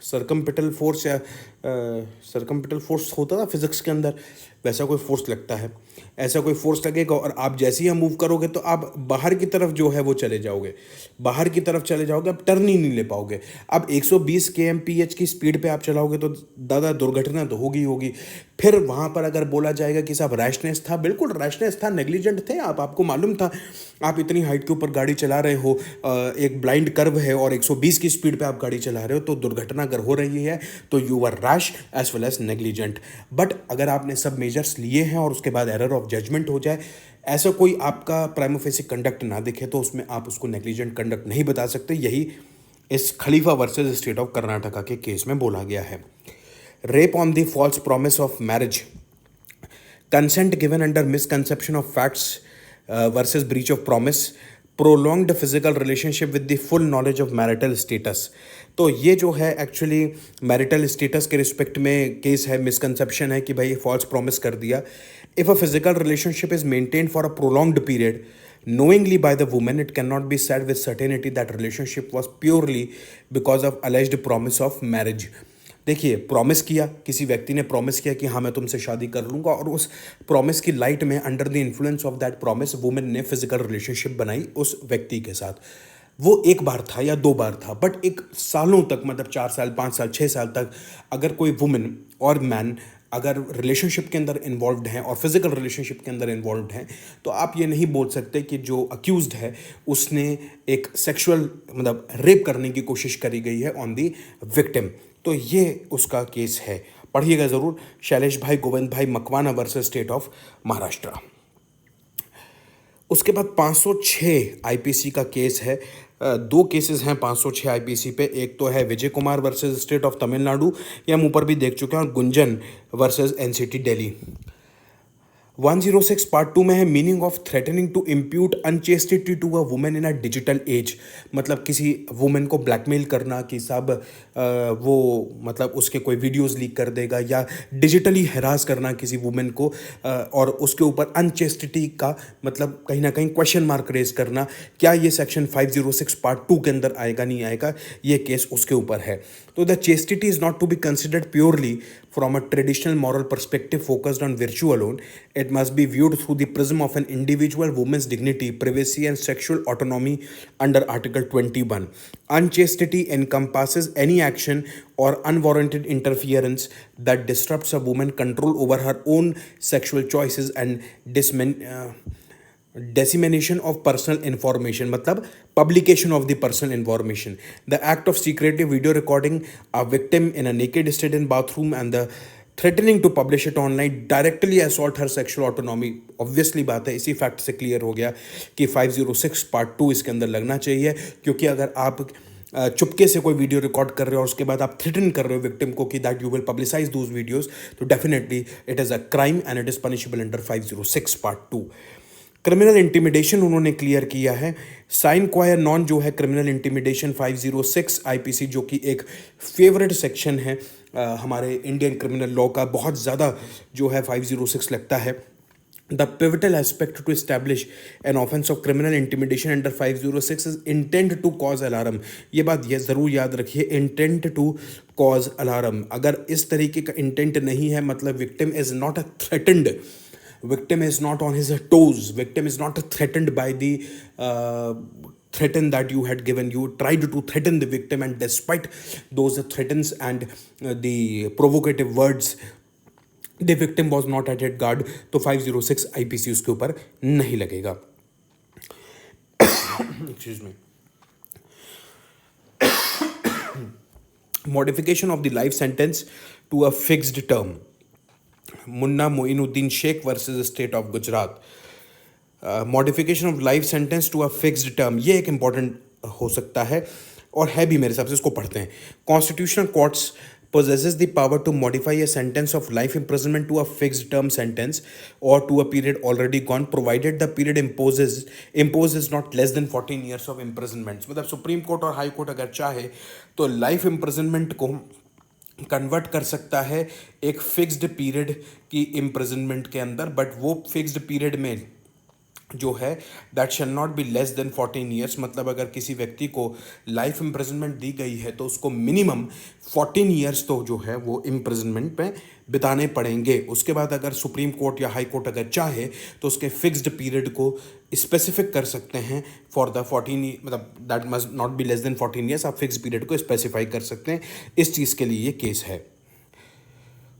सरकमपिटल फोर्स या सरकमपिटल फोर्स होता था फिजिक्स के अंदर, वैसा कोई फोर्स लगता है, ऐसा कोई फोर्स लगेगा और आप जैसे ही मूव करोगे तो आप बाहर की तरफ जो है वो चले जाओगे, बाहर की तरफ चले जाओगे, आप टर्न ही नहीं ले पाओगे। अब 120 kmph की स्पीड पे आप चलाओगे तो दादा दुर्घटना तो होगी। फिर वहाँ पर अगर बोला जाएगा कि साहब रैशनेस था, बिल्कुल रैशनेस था, नेग्लिजेंट थे आप, आपको मालूम था आप इतनी हाइट के ऊपर गाड़ी चला रहे हो, एक ब्लाइंड कर्व है और 120 की स्पीड पे आप गाड़ी चला रहे हो, तो दुर्घटना अगर हो रही है तो you are rash as well as negligent. But अगर आपने सब मेजर्स लिए हैं और उसके बाद एरर ऑफ जजमेंट हो जाए, ऐसा कोई आपका प्राइमा फेसी कंडक्ट ना दिखे, तो उसमें आप उसको नेग्लिजेंट कंडक्ट नहीं बता सकते। यही इस Khalifa versus state of Karnataka के केस में बोला गया है। Rape on the false promise of marriage, consent given under misconception of facts versus breach of promise, prolonged physical relationship with the full knowledge of marital status. तो ये जो है actually marital status के respect में case है, misconception है कि भाई फॉल्स प्रॉमिस कर दिया। If a physical relationship is maintained for a prolonged period knowingly by the woman, it cannot be said with certainty that relationship was purely because of alleged promise of marriage। देखिए, promise किया, किसी व्यक्ति ने promise किया कि हाँ मैं तुमसे शादी कर लूँगा, और उस प्रॉमिस की लाइट में under the influence of that promise women ने फिजिकल रिलेशनशिप बनाई उस व्यक्ति के साथ। वो एक बार था या 2 बार था, बट एक सालों तक, मतलब 4 साल 5 साल 6 साल तक अगर कोई वुमेन और मैन अगर रिलेशनशिप के अंदर इन्वॉल्व्ड हैं और फिजिकल रिलेशनशिप के अंदर इन्वॉल्व्ड हैं, तो आप ये नहीं बोल सकते कि जो अक्यूज्ड है उसने एक सेक्सुअल मतलब रेप करने की कोशिश करी गई है ऑन दी विक्टिम। तो ये उसका केस है, पढ़िएगा ज़रूर। शैलेश भाई गोविंद भाई Makwana versus state of Maharashtra. उसके बाद 506 आईपीसी का केस है। 2 केसेस हैं 506 आईपीसी पे। एक तो है Vijay Kumar versus state of Tamil Nadu, ये हम ऊपर भी देख चुके हैं, और Gunjan versus NCT Delhi. 106 part 2 में है meaning of threatening to impute unchastity to a women in a digital age. मतलब किसी वुमेन को ब्लैकमेल करना कि साहब वो मतलब उसके कोई वीडियोस लीक कर देगा, या डिजिटली हैरास करना किसी वुमेन को और उसके ऊपर अनचेस्टिटी का मतलब कहीं ना कहीं क्वेश्चन मार्क रेज करना। क्या ये सेक्शन 506 पार्ट 2 के अंदर आएगा नहीं आएगा, ये केस उसके ऊपर है। तो the chastity is not to be considered purely from a traditional moral perspective focused on virtue alone. It must be viewed through the prism of an individual woman's dignity, privacy, and sexual autonomy under Article 21. Unchastity encompasses any action or unwarranted interference that disrupts a woman's control over her own sexual choices and dissemination of personal information, मतलब publication of the personal information. The act of secretive video recording a victim in a naked state in bathroom and the threatening to publish it online directly assault her sexual autonomy. Obviously बात है, इसी fact से clear हो गया कि 506 part 2 इसके अंदर लगना चाहिए, क्योंकि अगर आप चुपके से कोई वीडियो रिकॉर्ड कर रहे हो और उसके बाद आप थ्रेटन कर रहे हो विक्टिम को कि that you will publicise those videos, तो definitely it is a crime and it is punishable under 506 part 2। Criminal intimidation उन्होंने क्लियर किया है। साइन क्वायर नॉन जो है क्रिमिनल इंटिमिडेशन 506 आईपीसी, जो कि एक फेवरेट सेक्शन है हमारे इंडियन क्रिमिनल लॉ का, बहुत ज़्यादा जो है 506 लगता है। The pivotal aspect to establish an offence of criminal intimidation under 506 is intent to cause alarm. ये बात ये ज़रूर याद रखिए, इंटेंट टू कॉज अलार्म। अगर इस तरीके का इंटेंट नहीं है, मतलब victim is not a threatened, victim is not on his toes, victim is not threatened by the threaten that you had given, you tried to threaten the victim and despite those threats and the provocative words the victim was not at guard, तो 506 IPC उसके ऊपर नहीं लगेगा। Excuse me. Modification of the life sentence to a fixed term. Munna Moinuddin Shaikh versus state of Gujarat. Modification of life sentence to a fixed term, ये एक important हो सकता है और है भी मेरे हिसाब से, इसको पढ़ते हैं। Constitutional courts possesses the power to modify a sentence of life imprisonment to a fixed term sentence or to a period already gone, provided the period imposed is not less than 14 years of imprisonment। मतलब supreme court और high court अगर चाहे तो life imprisonment को convert कर सकता है एक फिक्स्ड पीरियड की इम्प्रिजनमेंट के अंदर, बट वो फिक्स्ड पीरियड में जो है that shall not be less than 14 years. मतलब अगर किसी व्यक्ति को लाइफ इम्प्रिजनमेंट दी गई है तो उसको मिनिमम 14 ईयर्स तो जो है वो इम्प्रिजनमेंट में बिताने पड़ेंगे। उसके बाद अगर सुप्रीम कोर्ट या हाई कोर्ट अगर चाहे तो उसके फिक्स्ड पीरियड को स्पेसिफिक कर सकते हैं फॉर द 14, मतलब that must not be less than 14 years, आप फिक्स पीरियड को स्पेसिफाई कर सकते हैं। इस चीज़ के लिए ये केस है।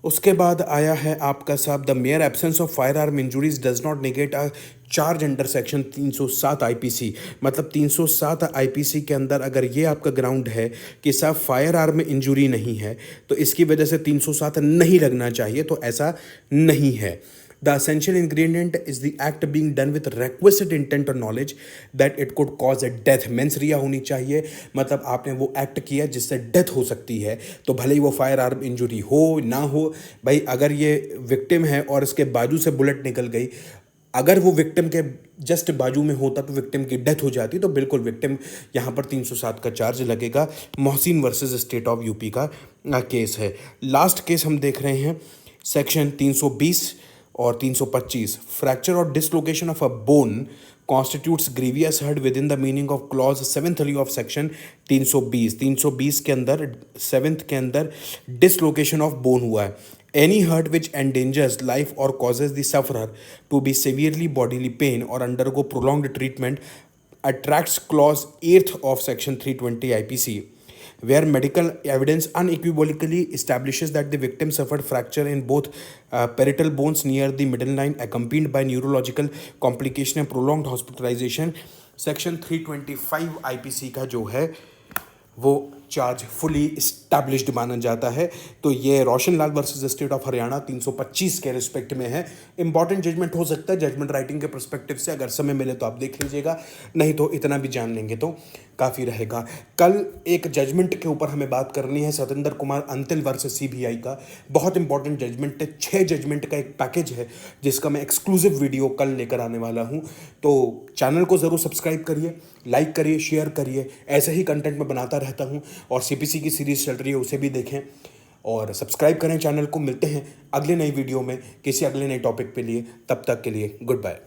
उसके बाद आया है आपका साहब, the mere absence of firearm injuries does not negate a charge under section 307 IPC. मतलब 307 आईपीसी के अंदर अगर ये आपका ग्राउंड है कि साहब फायर आर्म में इंजुरी नहीं है तो इसकी वजह से 307 नहीं लगना चाहिए, तो ऐसा नहीं है। The essential ingredient is the act being done with requisite intent or knowledge that it could cause a death। Mains रिया होनी चाहिए, मतलब आपने वो एक्ट किया जिससे डेथ हो सकती है, तो भले ही वो फायर आर्म इंजुरी हो ना हो। भाई अगर ये विक्टिम है और इसके बाजू से बुलेट निकल गई, अगर वो विक्टिम के जस्ट बाजू में होता तो विक्टिम की डेथ हो जाती, तो बिल्कुल विक्टिम यहाँ पर 307 का चार्ज लगेगा। Mohsin versus state of UP का केस है। लास्ट केस हम देख रहे हैं सेक्शन 320 और 325। फ्रैक्चर और dislocation of a bone constitutes grievous hurt within the meaning of clause 7 of section 320। 320 के अंदर 7 के अंदर डिसलोकेशन ऑफ बोन हुआ है। Any hurt which endangers life और causes the sufferer to be severely bodily pain और undergo prolonged treatment attracts clause 8th of section 320 IPC, where medical evidence unequivocally establishes that the victim suffered fracture in both parietal bones near the middle line accompanied by neurological complication and prolonged hospitalization। section 325 IPC का जो है वो charge fully established माना जाता है। तो ये Roshan Lal versus state of Haryana 325 के रिस्पेक्ट में है। इंपॉर्टेंट जजमेंट हो सकता है जजमेंट राइटिंग के पर्सपेक्टिव से, अगर समय मिले तो आप देख लीजिएगा, नहीं तो इतना भी जान लेंगे तो काफ़ी रहेगा। कल एक जजमेंट के ऊपर हमें बात करनी है, सतेंद्र कुमार अंतिल वर्सेस सीबीआई का। बहुत इंपॉर्टेंट जजमेंट है, 6 जजमेंट का एक पैकेज है जिसका मैं एक्सक्लूसिव वीडियो कल लेकर आने वाला हूं। तो चैनल को ज़रूर सब्सक्राइब करिए, लाइक करिए, शेयर करिए, ऐसे ही कंटेंट मैं बनाता रहता हूं। और सीपीसी की सीरीज़ चल रही है, उसे भी देखें और सब्सक्राइब करें चैनल को। मिलते हैं अगले नई वीडियो में किसी अगले नए टॉपिक पे लिए, तब तक के लिए गुड बाय।